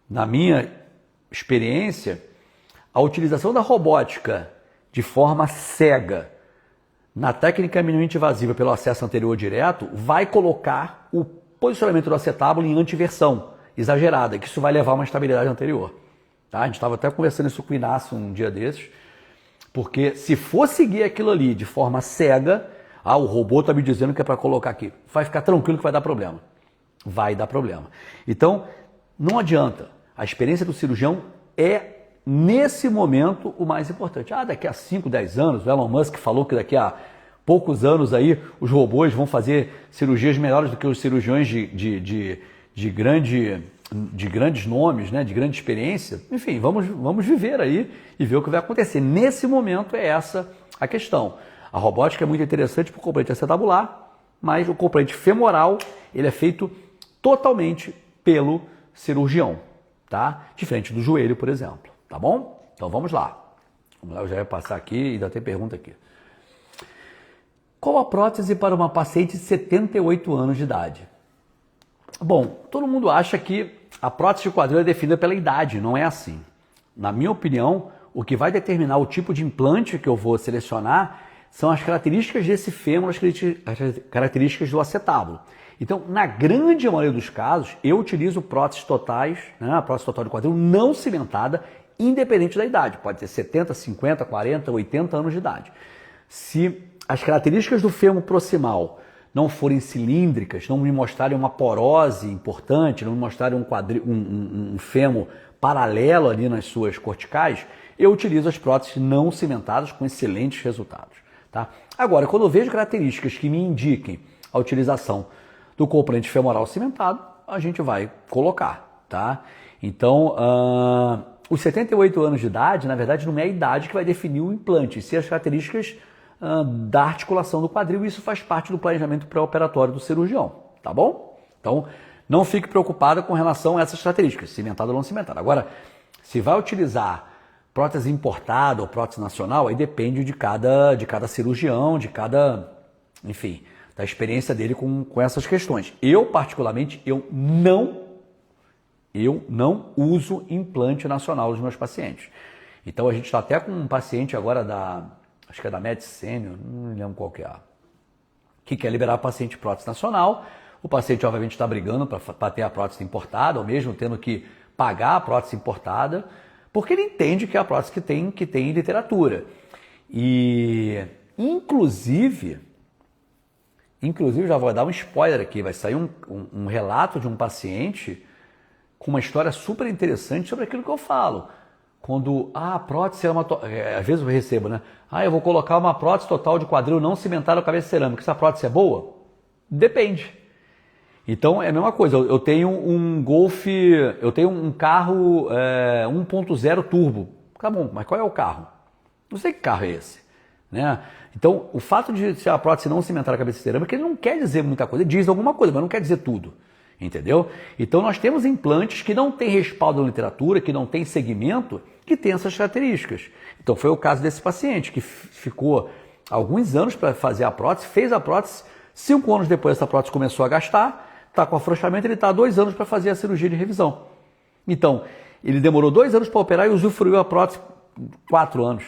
na minha experiência, a utilização da robótica de forma cega na técnica minimamente invasiva pelo acesso anterior direto vai colocar o posicionamento do acetábulo em antiversão exagerada, que isso vai levar a uma estabilidade anterior. Tá? A gente estava até conversando isso com o Inácio um dia desses, porque se for seguir aquilo ali de forma cega, o robô está me dizendo que é para colocar aqui, vai ficar tranquilo que vai dar problema. Vai dar problema. Então, não adianta. A experiência do cirurgião é, nesse momento, o mais importante. Daqui a 5, 10 anos, o Elon Musk falou que daqui a poucos anos aí os robôs vão fazer cirurgias melhores do que os cirurgiões de grandes nomes, né, de grande experiência. Enfim, vamos viver aí e ver o que vai acontecer. Nesse momento é essa a questão. A robótica é muito interessante para o componente acetabular, mas o componente femoral ele é feito totalmente pelo cirurgião, tá? Diferente do joelho, por exemplo, tá bom? Então vamos lá. Eu já ia passar aqui e ainda tem pergunta aqui. Qual a prótese para uma paciente de 78 anos de idade? Bom, todo mundo acha que a prótese de quadril é definida pela idade, não é assim. Na minha opinião, o que vai determinar o tipo de implante que eu vou selecionar são as características desse fêmur, as características do acetábulo. Então, na grande maioria dos casos, eu utilizo próteses totais, né, a prótese total de quadril não cimentada, independente da idade. Pode ter 70, 50, 40, 80 anos de idade. Se as características do fêmur proximal não forem cilíndricas, não me mostrarem uma porose importante, não me mostrarem um fêmur paralelo ali nas suas corticais, eu utilizo as próteses não cimentadas com excelentes resultados. Tá? Agora, quando eu vejo características que me indiquem a utilização do componente femoral cimentado, a gente vai colocar. Tá? Então, os 78 anos de idade, na verdade, não é a idade que vai definir o implante, e sim as características da articulação do quadril, e isso faz parte do planejamento pré-operatório do cirurgião, tá bom? Então, não fique preocupado com relação a essas características, cimentada ou não cimentada. Agora, se vai utilizar prótese importada ou prótese nacional, aí depende de cada cirurgião, enfim, da experiência dele com essas questões. Eu, particularmente, eu não uso implante nacional dos meus pacientes. Então, a gente está até com um paciente agora acho que é da Medicênio, não me lembro qual que quer liberar paciente prótese nacional. O paciente, obviamente, está brigando para ter a prótese importada, ou mesmo tendo que pagar a prótese importada, porque ele entende que é a prótese que tem literatura. E, inclusive, já vou dar um spoiler aqui, vai sair um relato de um paciente com uma história super interessante sobre aquilo que eu falo. Quando a prótese é às vezes eu recebo, né? Eu vou colocar uma prótese total de quadril não cimentada cabeça cerâmica. Essa prótese é boa? Depende. Então é a mesma coisa. Eu tenho um Golf, eu tenho um carro 1.0 turbo. Tá bom, mas qual é o carro? Não sei que carro é esse, né? Então o fato de ser a prótese não cimentada cabeça cerâmica, ele não quer dizer muita coisa. Ele diz alguma coisa, mas não quer dizer tudo. Entendeu? Então nós temos implantes que não têm respaldo na literatura, que não têm segmento, que tem essas características. Então foi o caso desse paciente, que ficou alguns anos para fazer a prótese, fez a prótese, 5 anos depois essa prótese começou a gastar, está com afrouxamento, ele está há 2 anos para fazer a cirurgia de revisão. Então, ele demorou 2 anos para operar e usufruiu a prótese 4 anos.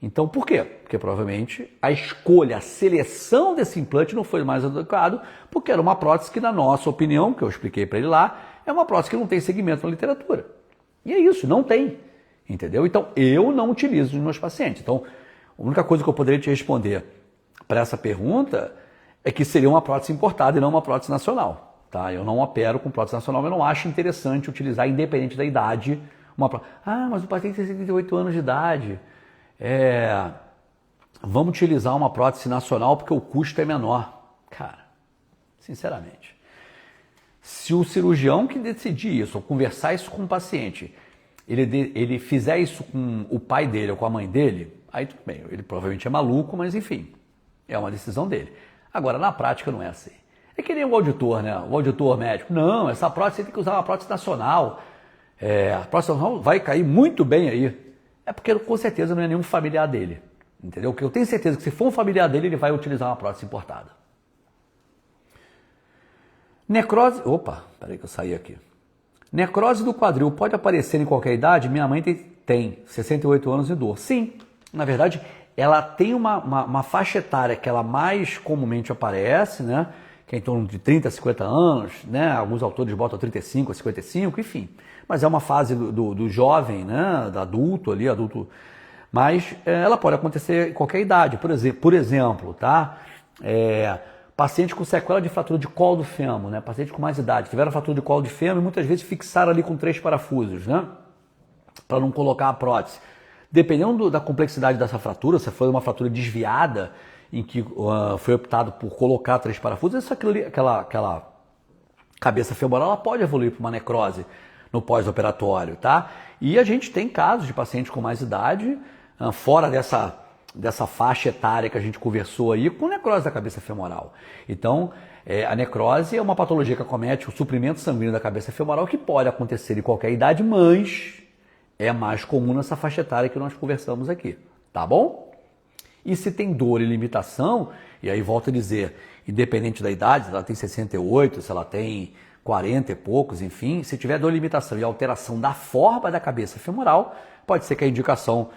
Então, por quê? Porque provavelmente a escolha, a seleção desse implante não foi mais adequado, porque era uma prótese que, na nossa opinião, que eu expliquei para ele lá, é uma prótese que não tem segmento na literatura. E é isso, não tem. Entendeu? Então, eu não utilizo nos meus pacientes. Então, a única coisa que eu poderia te responder para essa pergunta é que seria uma prótese importada e não uma prótese nacional. tá? Eu não opero com prótese nacional, eu não acho interessante utilizar, independente da idade, uma prótese. Ah, mas o paciente tem 78 anos de idade, vamos utilizar uma prótese nacional porque o custo é menor. Cara, sinceramente, se o cirurgião que decidir isso, ou conversar isso com o paciente, ele fizer isso com o pai dele ou com a mãe dele, aí tudo bem, ele provavelmente é maluco, mas enfim, é uma decisão dele. Agora, na prática não é assim. É que nem o auditor, né? O auditor médico. Não, essa prótese você tem que usar uma prótese nacional. A prótese nacional vai cair muito bem aí. É porque com certeza não é nenhum familiar dele. Entendeu? Porque eu tenho certeza que se for um familiar dele, ele vai utilizar uma prótese importada. Necrose... Opa, peraí que eu saí aqui. Necrose do quadril pode aparecer em qualquer idade? Minha mãe tem 68 anos e dor. Sim, na verdade, ela tem uma faixa etária que ela mais comumente aparece, né? Que é em torno de 30 a 50 anos, né? Alguns autores botam 35 a 55, enfim. Mas é uma fase do jovem, né? Do adulto ali, adulto. Mas ela pode acontecer em qualquer idade. Por exemplo, tá? Paciente com sequela de fratura de colo do fêmur, né? Paciente com mais idade, tiveram fratura de colo de fêmur e muitas vezes fixaram ali com 3 parafusos, né? Para não colocar a prótese. Dependendo da complexidade dessa fratura, se foi uma fratura desviada, em que foi optado por colocar 3 parafusos, aquela cabeça femoral ela pode evoluir para uma necrose no pós-operatório, tá? E a gente tem casos de pacientes com mais idade, fora dessa faixa etária que a gente conversou aí, com necrose da cabeça femoral. Então, a necrose é uma patologia que acomete o suprimento sanguíneo da cabeça femoral, que pode acontecer em qualquer idade, mas é mais comum nessa faixa etária que nós conversamos aqui, tá bom? E se tem dor e limitação, e aí volto a dizer, independente da idade, se ela tem 68, se ela tem 40 e poucos, enfim, se tiver dor e limitação e alteração da forma da cabeça femoral, pode ser que a indicação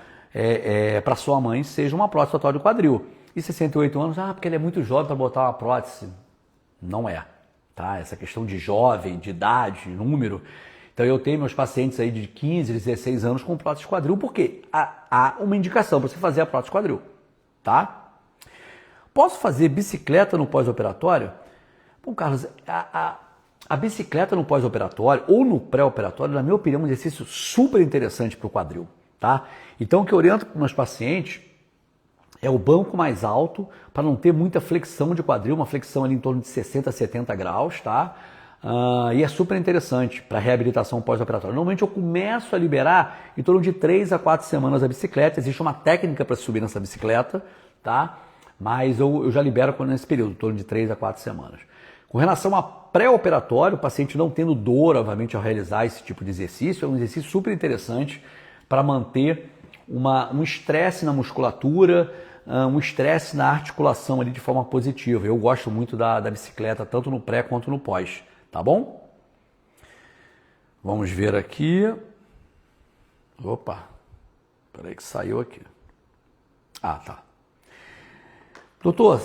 para sua mãe seja uma prótese total de quadril. E 68 anos, porque ele é muito jovem para botar uma prótese. Não é, tá? Essa questão de jovem, de idade, de número. Então eu tenho meus pacientes aí de 15, 16 anos com prótese de quadril, porque há uma indicação para você fazer a prótese de quadril, tá? Posso fazer bicicleta no pós-operatório? Bom, Carlos, a bicicleta no pós-operatório ou no pré-operatório, na minha opinião, é um exercício super interessante para o quadril, tá? Então o que eu oriento para os meus pacientes é o banco mais alto, para não ter muita flexão de quadril, uma flexão ali em torno de 60 a 70 graus, tá? E é super interessante para reabilitação pós-operatória. Normalmente eu começo a liberar em torno de 3 a 4 semanas a bicicleta. Existe uma técnica para subir nessa bicicleta, tá? Mas eu já libero nesse período, em torno de 3 a 4 semanas. Com relação a pré-operatório, o paciente não tendo dor, obviamente, ao realizar esse tipo de exercício, é um exercício super interessante para manter um estresse na musculatura, um estresse na articulação ali de forma positiva. Eu gosto muito da bicicleta, tanto no pré quanto no pós. Tá bom? Vamos ver aqui. Opa, peraí que saiu aqui. Tá. Doutor,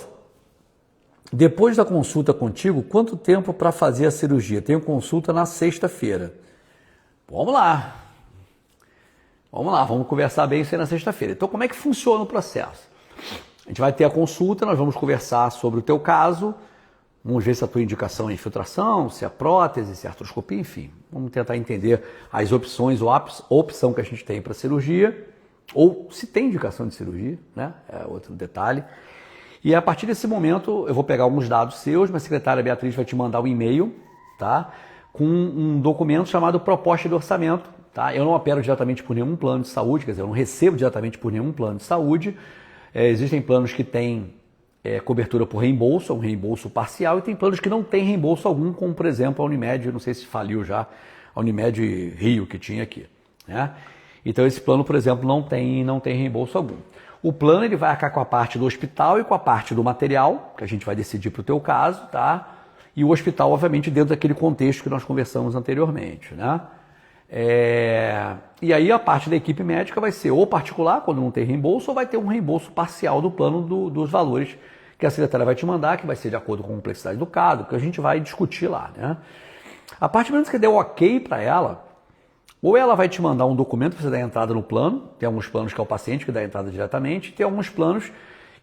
depois da consulta contigo, quanto tempo para fazer a cirurgia? Tenho consulta na sexta-feira. Vamos lá, vamos conversar bem isso aí na sexta-feira. Então, como é que funciona o processo? A gente vai ter a consulta, nós vamos conversar sobre o teu caso. Vamos ver se a tua indicação é infiltração, se é prótese, se é artroscopia, enfim. Vamos tentar entender as opções ou a opção que a gente tem para cirurgia, ou se tem indicação de cirurgia, né? É outro detalhe. E a partir desse momento, eu vou pegar alguns dados seus, minha secretária Beatriz vai te mandar um e-mail, tá? Com um documento chamado proposta de orçamento, tá? Eu não opero diretamente por nenhum plano de saúde, quer dizer, eu não recebo diretamente por nenhum plano de saúde. Existem planos que têm cobertura por reembolso, um reembolso parcial, e tem planos que não têm reembolso algum, como por exemplo a Unimed, não sei se faliu já, a Unimed Rio que tinha aqui, né? Então esse plano, por exemplo, não tem reembolso algum. O plano ele vai arcar com a parte do hospital e com a parte do material, que a gente vai decidir para o teu caso, tá? E o hospital, obviamente, dentro daquele contexto que nós conversamos anteriormente, né? E aí a parte da equipe médica vai ser ou particular, quando não tem reembolso, ou vai ter um reembolso parcial do plano dos valores que a secretária vai te mandar, que vai ser de acordo com a complexidade do caso, que a gente vai discutir lá, né? A partir do momento que der o ok para ela, ou ela vai te mandar um documento para você dar entrada no plano, tem alguns planos que é o paciente que dá entrada diretamente, tem alguns planos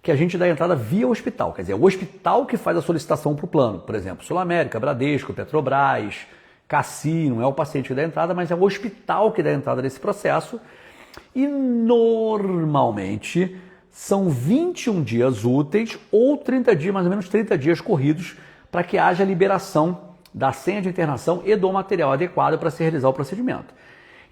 que a gente dá entrada via hospital. Quer dizer, é o hospital que faz a solicitação para o plano. Por exemplo, Sul América, Bradesco, Petrobras, Cassi, não é o paciente que dá entrada, mas é o hospital que dá entrada nesse processo. E normalmente são 21 dias úteis ou 30 dias, mais ou menos 30 dias corridos, para que haja liberação da senha de internação e do material adequado para se realizar o procedimento.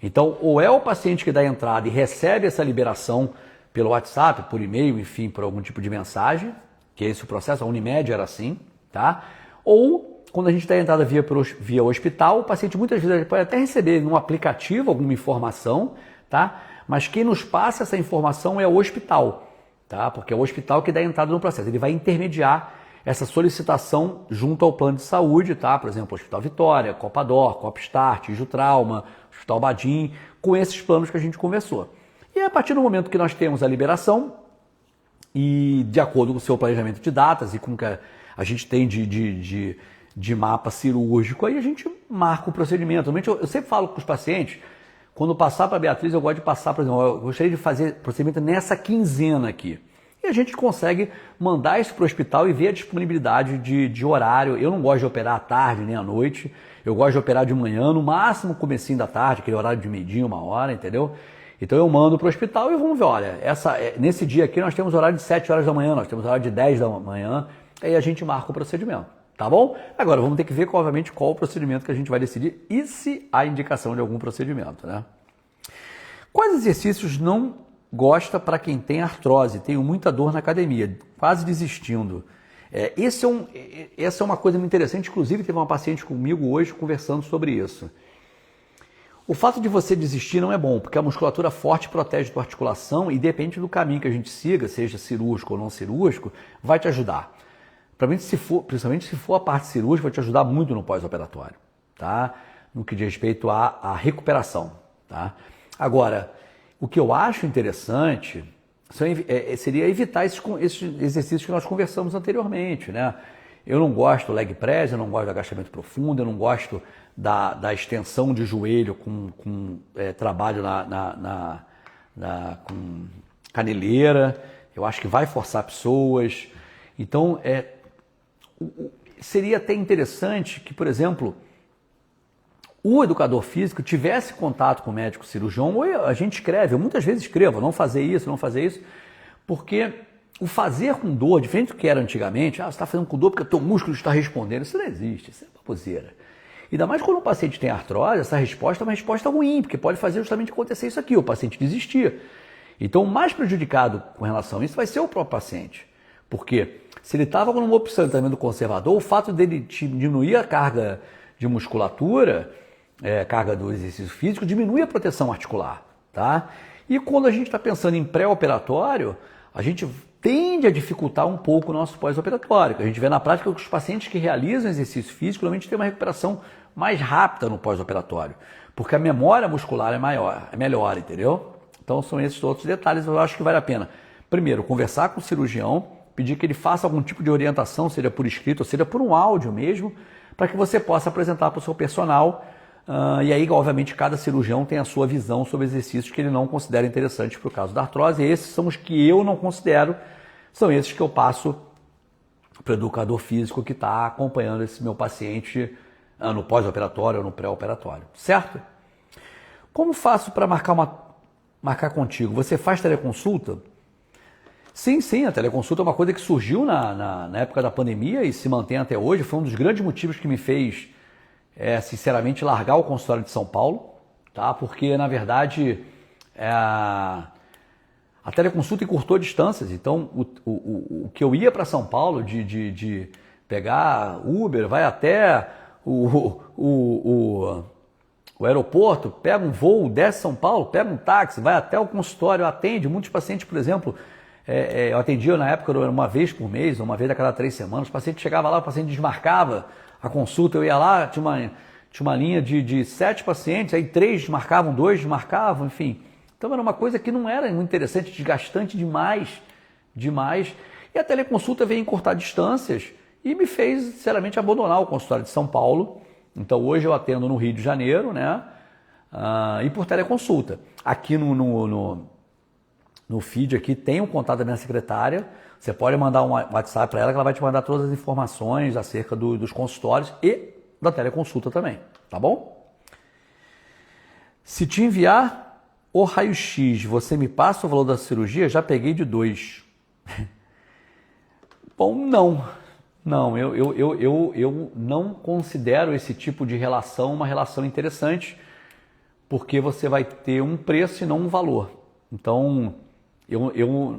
Então, ou é o paciente que dá entrada e recebe essa liberação pelo WhatsApp, por e-mail, enfim, por algum tipo de mensagem, que é esse o processo, a Unimed era assim, tá? Ou, quando a gente dá entrada via hospital, o paciente muitas vezes pode até receber num aplicativo alguma informação, tá? Mas quem nos passa essa informação é o hospital, tá? Porque é o hospital que dá entrada no processo, ele vai intermediar essa solicitação junto ao plano de saúde, tá? Por exemplo, Hospital Vitória, Copador, Copstart, Ijutrauma, Hospital Badim, com esses planos que a gente conversou. E a partir do momento que nós temos a liberação, e de acordo com o seu planejamento de datas e com o que a gente tem de mapa cirúrgico, aí a gente marca o procedimento. Normalmente eu sempre falo com os pacientes, quando passar para a Beatriz, eu gosto de passar, por exemplo, eu gostaria de fazer procedimento nessa quinzena aqui. E a gente consegue mandar isso para o hospital e ver a disponibilidade de horário. Eu não gosto de operar à tarde nem à noite. Eu gosto de operar de manhã, no máximo comecinho da tarde, aquele horário de meio-dia, 1h, entendeu? Então eu mando para o hospital e vamos ver, olha, nesse dia aqui nós temos horário de 7 horas da manhã, nós temos horário de 10 da manhã, aí a gente marca o procedimento, tá bom? Agora vamos ter que ver, obviamente, qual o procedimento que a gente vai decidir e se há indicação de algum procedimento, né? Quais exercícios não gosta para quem tem artrose? Tenho muita dor na academia, quase desistindo. Essa é uma coisa muito interessante, inclusive teve uma paciente comigo hoje conversando sobre isso. O fato de você desistir não é bom, porque a musculatura forte protege a tua articulação e depende do caminho que a gente siga, seja cirúrgico ou não cirúrgico, vai te ajudar. Principalmente se for a parte cirúrgica, vai te ajudar muito no pós-operatório, tá? No que diz respeito à recuperação, tá? Agora, o que eu acho interessante seria evitar esses exercícios que nós conversamos anteriormente, né? Eu não gosto do leg press, eu não gosto do agachamento profundo, eu não gosto da extensão de joelho com trabalho com caneleira. Eu acho que vai forçar pessoas. Então, seria até interessante que, por exemplo, o educador físico tivesse contato com o médico cirurgião, ou a gente escreve, eu muitas vezes escrevo, não fazer isso, porque o fazer com dor, diferente do que era antigamente, você está fazendo com dor porque o teu músculo está respondendo, isso não existe, isso é baboseira. Ainda mais quando o paciente tem artrose, essa resposta é uma resposta ruim, porque pode fazer justamente acontecer isso aqui, o paciente desistir. Então o mais prejudicado com relação a isso vai ser o próprio paciente, porque se ele estava com uma opção de tratamento conservador, o fato dele diminuir a carga de musculatura, carga do exercício físico, diminui a proteção articular, tá? E quando a gente está pensando em pré-operatório, a gente tende a dificultar um pouco o nosso pós-operatório. A gente vê na prática que os pacientes que realizam exercício físico normalmente têm uma recuperação mais rápida no pós-operatório, porque a memória muscular é melhor, entendeu? Então são esses outros detalhes, eu acho que vale a pena. Primeiro, conversar com o cirurgião, pedir que ele faça algum tipo de orientação, seja por escrito ou seja por um áudio mesmo, para que você possa apresentar para o seu personal. E aí, obviamente, cada cirurgião tem a sua visão sobre exercícios que ele não considera interessantes para o caso da artrose. E esses são os que eu não considero, são esses que eu passo para o educador físico que está acompanhando esse meu paciente no pós-operatório ou no pré-operatório, certo? Como faço para marcar contigo? Você faz teleconsulta? Sim, a teleconsulta é uma coisa que surgiu na época da pandemia e se mantém até hoje. Foi um dos grandes motivos que me fez, sinceramente, largar o consultório de São Paulo, tá? Porque, na verdade, a teleconsulta encurtou distâncias. Então, o que eu ia para São Paulo de pegar Uber, vai até o aeroporto, pega um voo, desce São Paulo, pega um táxi, vai até o consultório, atende. Muitos pacientes, por exemplo, eu atendia na época uma vez por mês, uma vez a cada 3 semanas. O paciente chegava lá, o paciente desmarcava a consulta, eu ia lá, tinha uma linha de 7 pacientes, aí 3 desmarcavam, 2 desmarcavam, enfim. Então era uma coisa que não era muito interessante, desgastante demais. E a teleconsulta veio encurtar distâncias e me fez, sinceramente, abandonar o consultório de São Paulo. Então hoje eu atendo no Rio de Janeiro, né? E por teleconsulta. Aqui no feed aqui tem o contato da minha secretária. Você pode mandar um WhatsApp para ela que ela vai te mandar todas as informações acerca dos consultórios e da teleconsulta também, tá bom? Se te enviar o raio-x, você me passa o valor da cirurgia? Já peguei de 2. Bom, não. Não, eu não considero esse tipo de relação uma relação interessante, porque você vai ter um preço e não um valor. Então,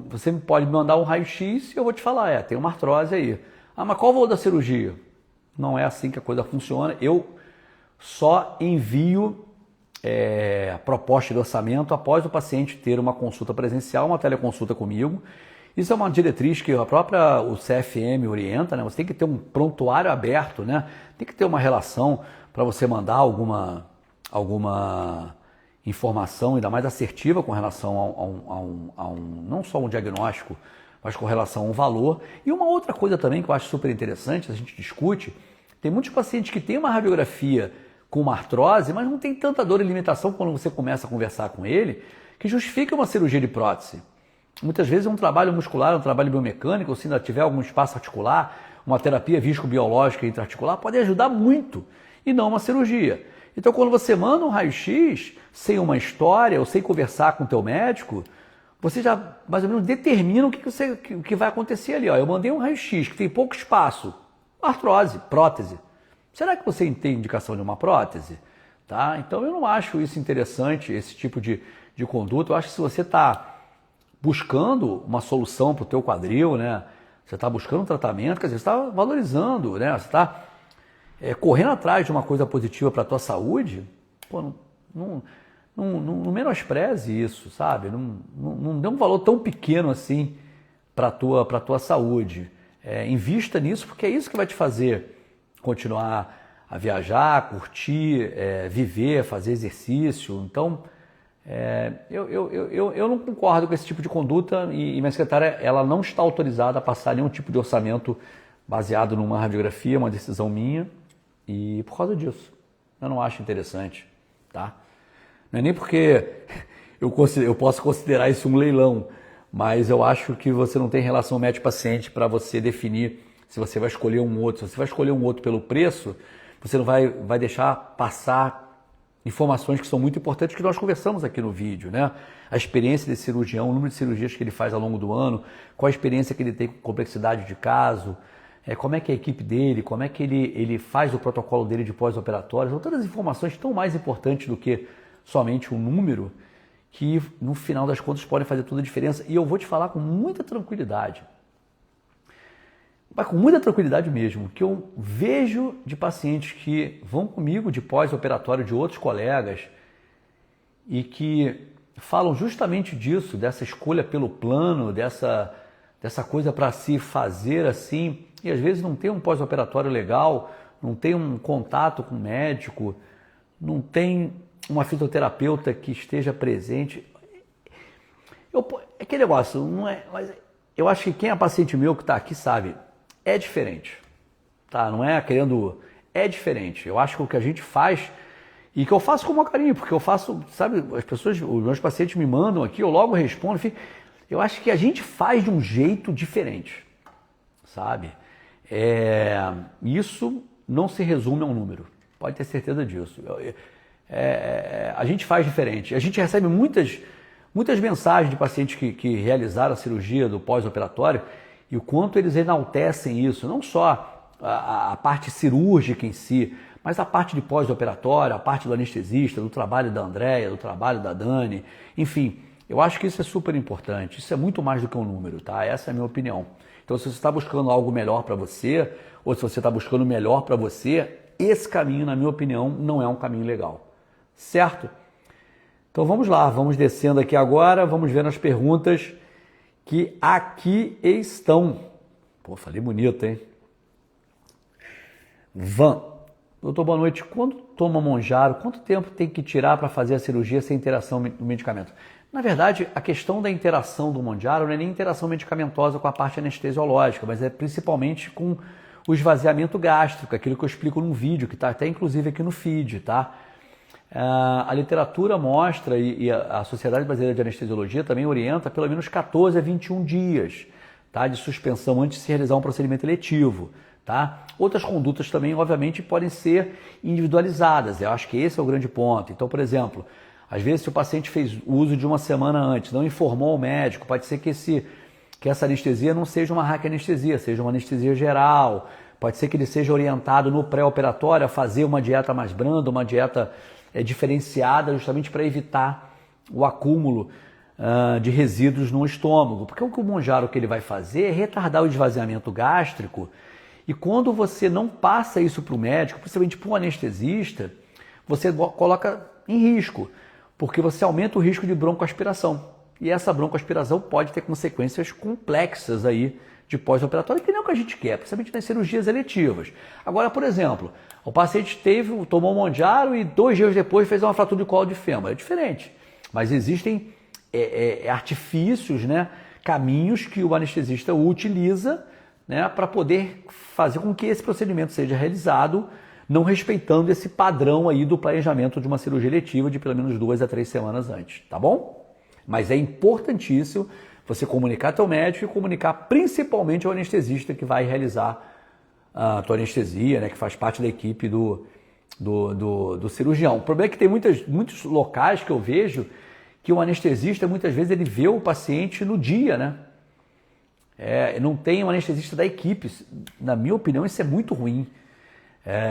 você pode me mandar um raio-x e eu vou te falar, tem uma artrose aí. Ah, mas qual o valor da cirurgia? Não é assim que a coisa funciona. Eu só envio a proposta de orçamento após o paciente ter uma consulta presencial, uma teleconsulta comigo. Isso é uma diretriz que o CFM orienta, né? Você tem que ter um prontuário aberto, né? Tem que ter uma relação para você mandar alguma informação, ainda mais assertiva com relação não só um diagnóstico, mas com relação a um valor. E uma outra coisa também que eu acho super interessante, a gente discute, tem muitos pacientes que têm uma radiografia com uma artrose, mas não tem tanta dor e limitação quando você começa a conversar com ele, que justifica uma cirurgia de prótese. Muitas vezes é um trabalho muscular, um trabalho biomecânico, ou se ainda tiver algum espaço articular, uma terapia viscobiológica intraarticular pode ajudar muito, e não uma cirurgia. Então, quando você manda um raio-x, sem uma história, ou sem conversar com o teu médico, você já mais ou menos determina o que vai acontecer ali. Ó, eu mandei um raio-x que tem pouco espaço, artrose, prótese. Será que você tem indicação de uma prótese? Tá? Então, eu não acho isso interessante, esse tipo de conduta. Eu acho que se você está buscando uma solução para o teu quadril, né? Você está buscando um tratamento, quer dizer, você está valorizando, né? Você está correndo atrás de uma coisa positiva para a tua saúde, pô, não menospreze isso, sabe? Não dê um valor tão pequeno assim para a tua saúde. Invista nisso, porque é isso que vai te fazer continuar a viajar, curtir, viver, fazer exercício. Então, eu não concordo com esse tipo de conduta e minha secretária ela não está autorizada a passar nenhum tipo de orçamento baseado numa radiografia, uma decisão minha, e por causa disso eu não acho interessante, tá? Não é nem porque eu posso considerar isso um leilão, mas eu acho que você não tem relação médico-paciente para você definir se você vai escolher um outro. Se você vai escolher um outro pelo preço, você não vai deixar passar informações que são muito importantes que nós conversamos aqui no vídeo, né? A experiência desse cirurgião, o número de cirurgias que ele faz ao longo do ano, qual a experiência que ele tem com complexidade de caso, como é que é a equipe dele, como é que ele faz o protocolo dele de pós-operatório. São todas as informações tão mais importantes do que somente um número que no final das contas podem fazer toda a diferença. E eu vou te falar com muita tranquilidade, mas com muita tranquilidade mesmo, que eu vejo de pacientes que vão comigo de pós-operatório de outros colegas e que falam justamente disso, dessa escolha pelo plano, dessa coisa para se fazer assim, e às vezes não tem um pós-operatório legal, não tem um contato com o médico, não tem uma fisioterapeuta que esteja presente. Aquele negócio, não é, mas eu acho que quem é paciente meu que está aqui sabe, é diferente, tá? Não é querendo, é diferente. Eu acho que o que a gente faz e que eu faço com o maior carinho, porque eu faço, sabe, as pessoas, os meus pacientes me mandam aqui, eu logo respondo, enfim, eu acho que a gente faz de um jeito diferente, sabe? Isso não se resume a um número, pode ter certeza disso. A gente faz diferente. A gente recebe muitas mensagens de pacientes que realizaram a cirurgia do pós-operatório e o quanto eles enaltecem isso, não só a parte cirúrgica em si, mas a parte de pós-operatório, a parte do anestesista, do trabalho da Andréia, do trabalho da Dani, enfim, eu acho que isso é super importante, isso é muito mais do que um número, tá? Essa é a minha opinião. Então, se você está buscando algo melhor para você, ou se você está buscando o melhor para você, esse caminho, na minha opinião, não é um caminho legal, certo? Então vamos lá, vamos descendo aqui agora, vamos ver as perguntas que aqui estão. Pô, falei bonito, hein? Doutor, boa noite. Quando toma Monjaro, quanto tempo tem que tirar para fazer a cirurgia sem interação do medicamento? Na verdade, a questão da interação do Monjaro não é nem interação medicamentosa com a parte anestesiológica, mas é principalmente com o esvaziamento gástrico, aquilo que eu explico num vídeo, que está até inclusive aqui no feed, tá? A literatura mostra, e a Sociedade Brasileira de Anestesiologia também orienta pelo menos 14 a 21 dias, tá? De suspensão antes de se realizar um procedimento eletivo. Tá? Outras condutas também, obviamente, podem ser individualizadas. Eu acho que esse é o grande ponto. Então, por exemplo, às vezes se o paciente fez uso de uma semana antes, não informou ao médico, pode ser que essa anestesia não seja uma raquianestesia, seja uma anestesia geral. Pode ser que ele seja orientado no pré-operatório a fazer uma dieta mais branda, uma dieta diferenciada, justamente para evitar o acúmulo de resíduos no estômago. Porque o que o Mounjaro que ele vai fazer é retardar o esvaziamento gástrico. E quando você não passa isso para o médico, principalmente para o anestesista, você coloca em risco, porque você aumenta o risco de broncoaspiração. E essa broncoaspiração pode ter consequências complexas aí de pós-operatório, que não é o que a gente quer, principalmente nas cirurgias eletivas. Agora, por exemplo, o paciente tomou um Mounjaro e 2 dias depois fez uma fratura de colo de fêmur. É diferente, mas existem artifícios, né, caminhos que o anestesista utiliza, né, para poder fazer com que esse procedimento seja realizado, não respeitando esse padrão aí do planejamento de uma cirurgia eletiva de pelo menos 2 a 3 semanas antes, tá bom? Mas é importantíssimo você comunicar ao teu médico e comunicar principalmente ao anestesista que vai realizar a tua anestesia, né, que faz parte da equipe do cirurgião. O problema é que tem muitos locais que eu vejo que o anestesista, muitas vezes, ele vê o paciente no dia, né? Não tem um anestesista da equipe. Na minha opinião, isso é muito ruim.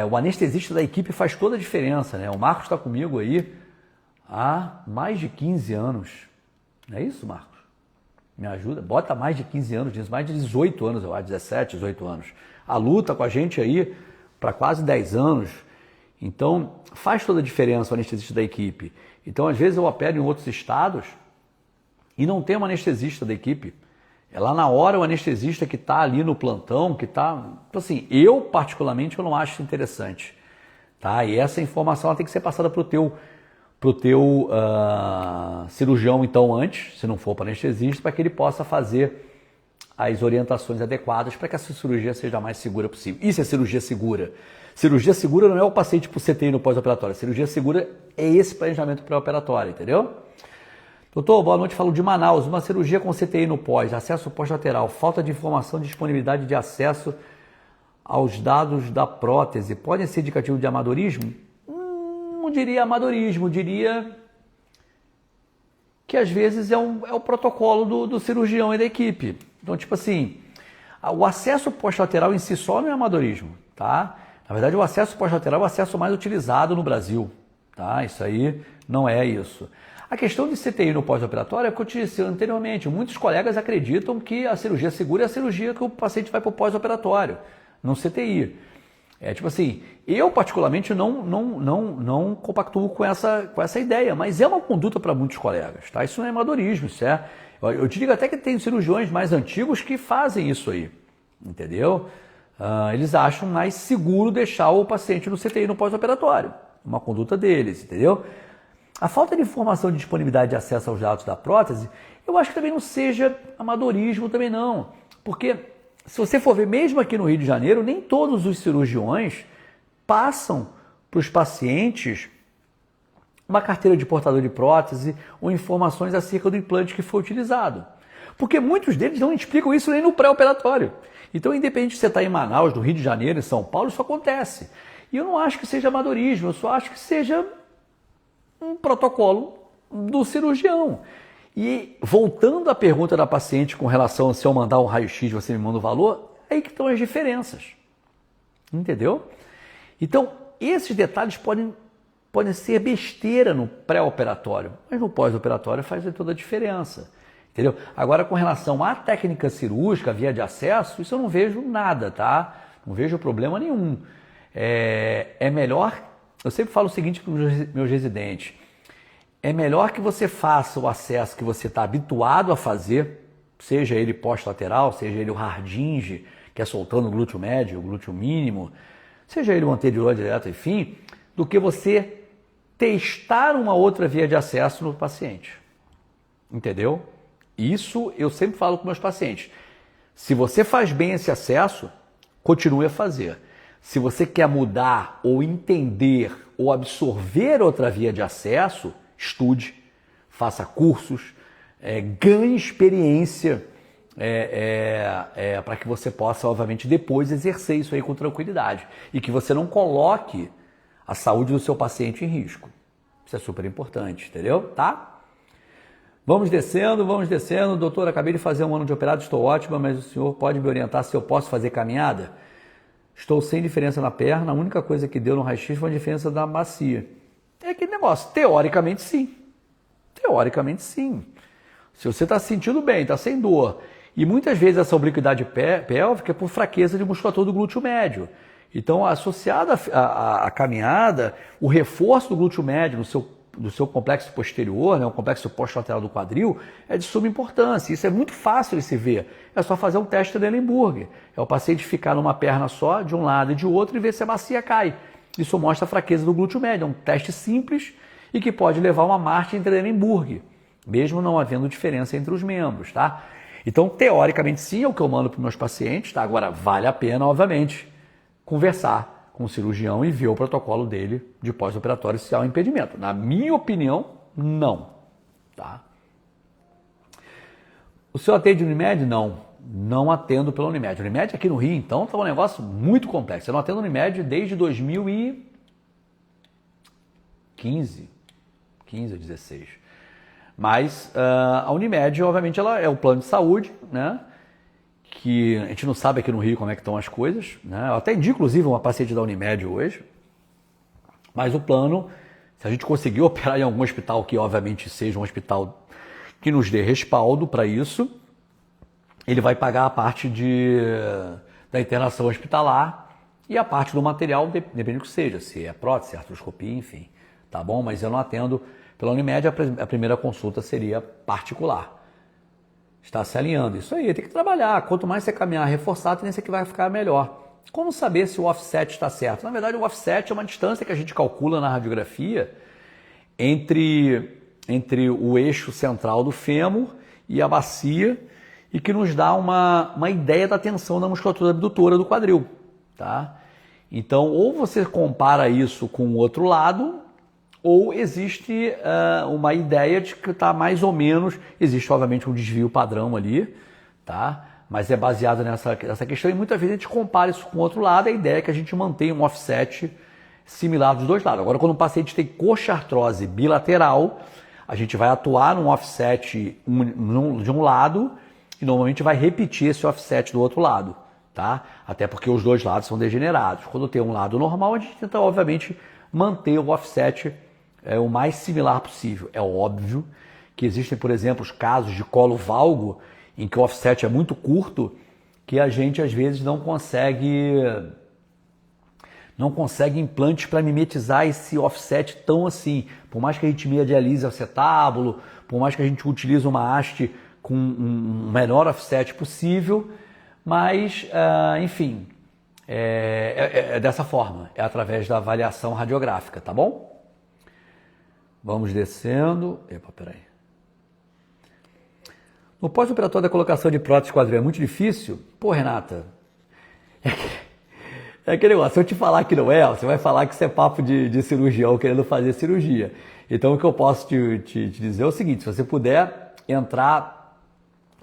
O anestesista da equipe faz toda a diferença, né? O Marcos está comigo aí há mais de 15 anos. Não é isso, Marcos? Me ajuda? Bota mais de 15 anos, mais de 18 anos, eu acho, 17, 18 anos. A luta com a gente aí para quase 10 anos. Então, faz toda a diferença o anestesista da equipe. Então, às vezes eu opero em outros estados e não tem um anestesista da equipe. É lá na hora o anestesista que está ali no plantão, que está... Então, assim, eu particularmente eu não acho interessante. Tá? E essa informação ela tem que ser passada para o teu cirurgião, então, antes, se não for para anestesista, para que ele possa fazer as orientações adequadas para que essa cirurgia seja a mais segura possível. Isso é cirurgia segura. Cirurgia segura não é o paciente para o CTI no pós-operatório. Cirurgia segura é esse planejamento pré-operatório, entendeu? Doutor, boa noite, falo de Manaus. Uma cirurgia com CTI no pós, acesso pós-lateral, falta de informação, disponibilidade de acesso aos dados da prótese. Podem ser indicativo de amadorismo? Não diria amadorismo, diria que às vezes é o protocolo do cirurgião e da equipe. Então, tipo assim, o acesso pós-lateral em si só não é amadorismo, tá? Na verdade, o acesso pós-lateral é o acesso mais utilizado no Brasil, tá? Isso aí não é isso. A questão de CTI no pós-operatório é o que eu te disse anteriormente. Muitos colegas acreditam que a cirurgia segura é a cirurgia que o paciente vai para o pós-operatório, não CTI. Tipo assim, eu particularmente não compactuo com essa ideia, mas é uma conduta para muitos colegas, tá? Isso não é amadorismo, isso é... Eu te digo até que tem cirurgiões mais antigos que fazem isso aí, entendeu? Eles acham mais seguro deixar o paciente no CTI no pós-operatório, uma conduta deles, entendeu? A falta de informação de disponibilidade de acesso aos dados da prótese, eu acho que também não seja amadorismo também não, porque se você for ver, mesmo aqui no Rio de Janeiro, nem todos os cirurgiões passam para os pacientes uma carteira de portador de prótese ou informações acerca do implante que foi utilizado. Porque muitos deles não explicam isso nem no pré-operatório. Então, independente se você está em Manaus, no Rio de Janeiro, em São Paulo, isso acontece. E eu não acho que seja amadorismo, eu só acho que seja um protocolo do cirurgião. E voltando à pergunta da paciente com relação a se eu mandar um raio-x você me manda o valor, é aí que estão as diferenças. Entendeu? Então, esses detalhes podem ser besteira no pré-operatório, mas no pós-operatório faz toda a diferença. Entendeu? Agora, com relação à técnica cirúrgica, via de acesso, isso eu não vejo nada, tá? Não vejo problema nenhum. É melhor, eu sempre falo o seguinte para os meus residentes, é melhor que você faça o acesso que você está habituado a fazer, seja ele pós-lateral, seja ele o Hardinge, que é soltando o glúteo médio, o glúteo mínimo, seja ele o anterior direto, enfim, do que você testar uma outra via de acesso no paciente. Entendeu? Isso eu sempre falo com meus pacientes. Se você faz bem esse acesso, continue a fazer. Se você quer mudar ou entender ou absorver outra via de acesso, estude, faça cursos, ganhe experiência, para que você possa, obviamente, depois exercer isso aí com tranquilidade e que você não coloque a saúde do seu paciente em risco. Isso é super importante, entendeu? Tá? Vamos descendo. Doutor, acabei de fazer um ano de operado, estou ótima, mas o senhor pode me orientar se eu posso fazer caminhada? Estou sem diferença na perna, a única coisa que deu no raio-x foi a diferença da bacia. É aquele negócio, teoricamente sim. Teoricamente sim. Se você está se sentindo bem, está sem dor, e muitas vezes essa obliquidade pélvica é por fraqueza de musculatura do glúteo médio. Então, associada à caminhada, o reforço do glúteo médio no seu complexo posterior, né, o complexo posto-lateral do quadril, é de suma importância. Isso é muito fácil de se ver. É só fazer um teste de Trendelenburg. É o paciente ficar numa perna só, de um lado e de outro, e ver se a bacia cai. Isso mostra a fraqueza do glúteo médio. É um teste simples e que pode levar a uma marcha em Trendelenburg, mesmo não havendo diferença entre os membros, tá? Então, teoricamente, sim, é o que eu mando para os meus pacientes, tá? Agora, vale a pena, obviamente, conversar com o cirurgião e ver o protocolo dele de pós-operatório se há um impedimento. Na minha opinião, não, tá? O senhor atende Unimed? Não atendo pela Unimed. Unimed aqui no Rio, então, está um negócio muito complexo. Eu não atendo Unimed desde 2015 ou 16. Mas a Unimed, obviamente, ela é o plano de saúde, né? Que a gente não sabe aqui no Rio como é que estão as coisas, né? Eu até indico, inclusive, uma paciente da Unimed hoje. Mas o plano, se a gente conseguir operar em algum hospital que, obviamente, seja um hospital que nos dê respaldo para isso, ele vai pagar a parte da internação hospitalar e a parte do material, depende do que seja, se é prótese, artroscopia, enfim, tá bom? Mas eu não atendo pela Unimed, a primeira consulta seria particular. Está se alinhando. Isso aí, tem que trabalhar. Quanto mais você caminhar reforçado, a tendência é que vai ficar melhor. Como saber se o offset está certo? Na verdade, o offset é uma distância que a gente calcula na radiografia entre o eixo central do fêmur e a bacia e que nos dá uma ideia da tensão da musculatura abdutora do quadril, tá? Então, ou você compara isso com o outro lado, ou existe uma ideia de que está mais ou menos, existe obviamente um desvio padrão ali, tá? Mas é baseado nessa questão e muitas vezes a gente compara isso com o outro lado, a ideia é que a gente mantenha um offset similar dos dois lados. Agora, quando o paciente tem coxartrose bilateral, a gente vai atuar num offset de um lado e normalmente vai repetir esse offset do outro lado, tá? Até porque os dois lados são degenerados. Quando tem um lado normal, a gente tenta, obviamente, manter o offset o mais similar possível. É óbvio que existem, por exemplo, os casos de colo valgo, em que o offset é muito curto, que a gente às vezes não consegue implantes para mimetizar esse offset tão assim. Por mais que a gente medialize o acetábulo, por mais que a gente utilize uma haste com um menor offset possível, mas, enfim, é dessa forma, é através da avaliação radiográfica, tá bom? Vamos descendo. Epa, peraí. No pós-operatório da colocação de prótese quadril é muito difícil? Pô, Renata, é aquele negócio, se eu te falar que não é, você vai falar que isso é papo de cirurgião querendo fazer cirurgia. Então o que eu posso te dizer é o seguinte, se você puder entrar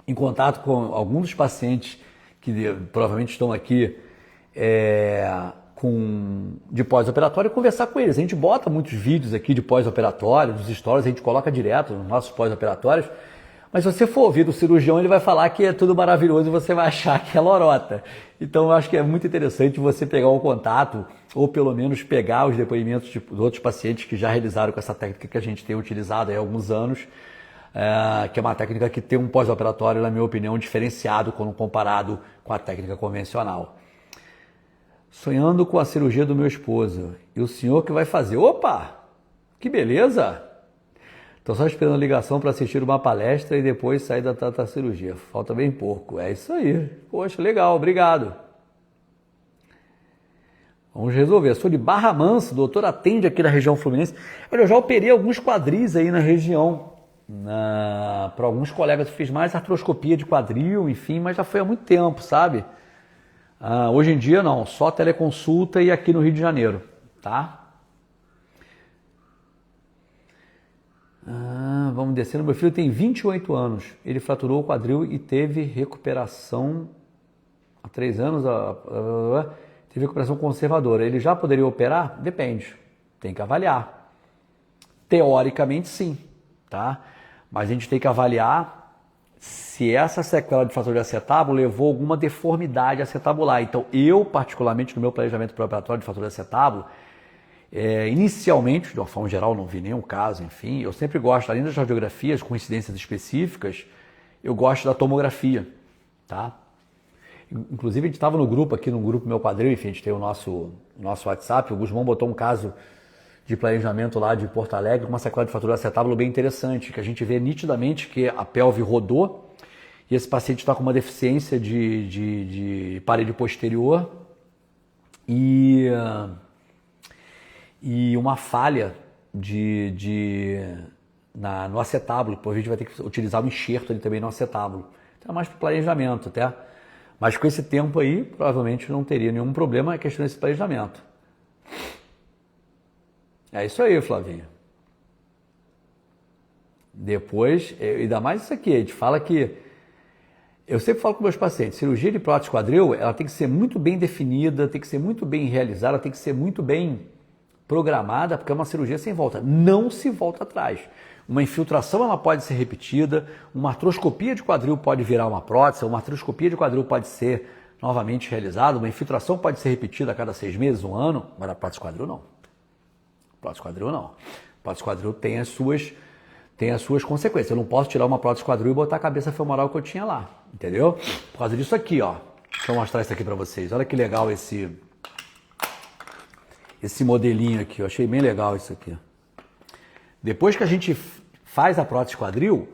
em contato com alguns dos pacientes que provavelmente estão aqui de pós-operatório, conversar com eles. A gente bota muitos vídeos aqui de pós-operatório, dos stories, a gente coloca direto nos nossos pós-operatórios, mas se você for ouvir do cirurgião, ele vai falar que é tudo maravilhoso e você vai achar que é lorota. Então eu acho que é muito interessante você pegar o contato, ou pelo menos pegar os depoimentos dos outros pacientes que já realizaram com essa técnica que a gente tem utilizado há alguns anos, que é uma técnica que tem um pós-operatório, na minha opinião, diferenciado quando comparado com a técnica convencional. Sonhando com a cirurgia do meu esposo. E o senhor que vai fazer? Opa! Que beleza! Estou só esperando a ligação para assistir uma palestra e depois sair da cirurgia. Falta bem pouco. É isso aí. Poxa, legal. Obrigado. Vamos resolver. Eu sou de Barra Mansa. O doutor atende aqui na região fluminense. Olha, eu já operei alguns quadris aí na região. Para alguns colegas eu fiz mais artroscopia de quadril, enfim, mas já foi há muito tempo, sabe? Hoje em dia não, só teleconsulta e aqui no Rio de Janeiro, tá? Vamos descendo. Meu filho tem 28 anos. Ele fraturou o quadril e teve recuperação há 3 anos. Teve recuperação conservadora. Ele já poderia operar? Depende. Tem que avaliar. Teoricamente, sim. Tá? Mas a gente tem que avaliar se essa sequela de fratura de acetábulo levou alguma deformidade acetabular. Então, eu, particularmente, no meu planejamento pré-operatório de fratura de acetábulo, inicialmente, de uma forma geral, não vi nenhum caso, enfim, eu sempre gosto, além das radiografias com incidências específicas, eu gosto da tomografia, tá? Inclusive, a gente estava no grupo aqui, no grupo Meu Quadril, enfim, a gente tem o nosso WhatsApp, o Guzmão botou um caso de planejamento lá de Porto Alegre, com uma sequela de fratura de acetábulo bem interessante, que a gente vê nitidamente que a pelve rodou e esse paciente está com uma deficiência de parede posterior e uma falha no acetábulo, por a gente vai ter que utilizar o enxerto ali também no acetábulo. Então é mais para o planejamento, até. Mas com esse tempo aí, provavelmente não teria nenhum problema a questão desse planejamento. É isso aí, Flavinho. Depois, ainda mais isso aqui, a gente fala que... Eu sempre falo com meus pacientes, cirurgia de prótese quadril, ela tem que ser muito bem definida, tem que ser muito bem realizada, tem que ser muito bem programada, porque é uma cirurgia sem volta. Não se volta atrás. Uma infiltração ela pode ser repetida, uma artroscopia de quadril pode virar uma prótese, uma artroscopia de quadril pode ser novamente realizada, uma infiltração pode ser repetida a cada 6 meses, 1 ano, mas a prótese quadril não. Prótese quadril não. Prótese quadril tem as suas consequências. Eu não posso tirar uma prótese quadril e botar a cabeça femoral que eu tinha lá, entendeu? Por causa disso aqui, ó. Deixa eu mostrar isso aqui para vocês. Olha que legal esse modelinho aqui. Eu achei bem legal isso aqui. Depois que a gente faz a prótese quadril,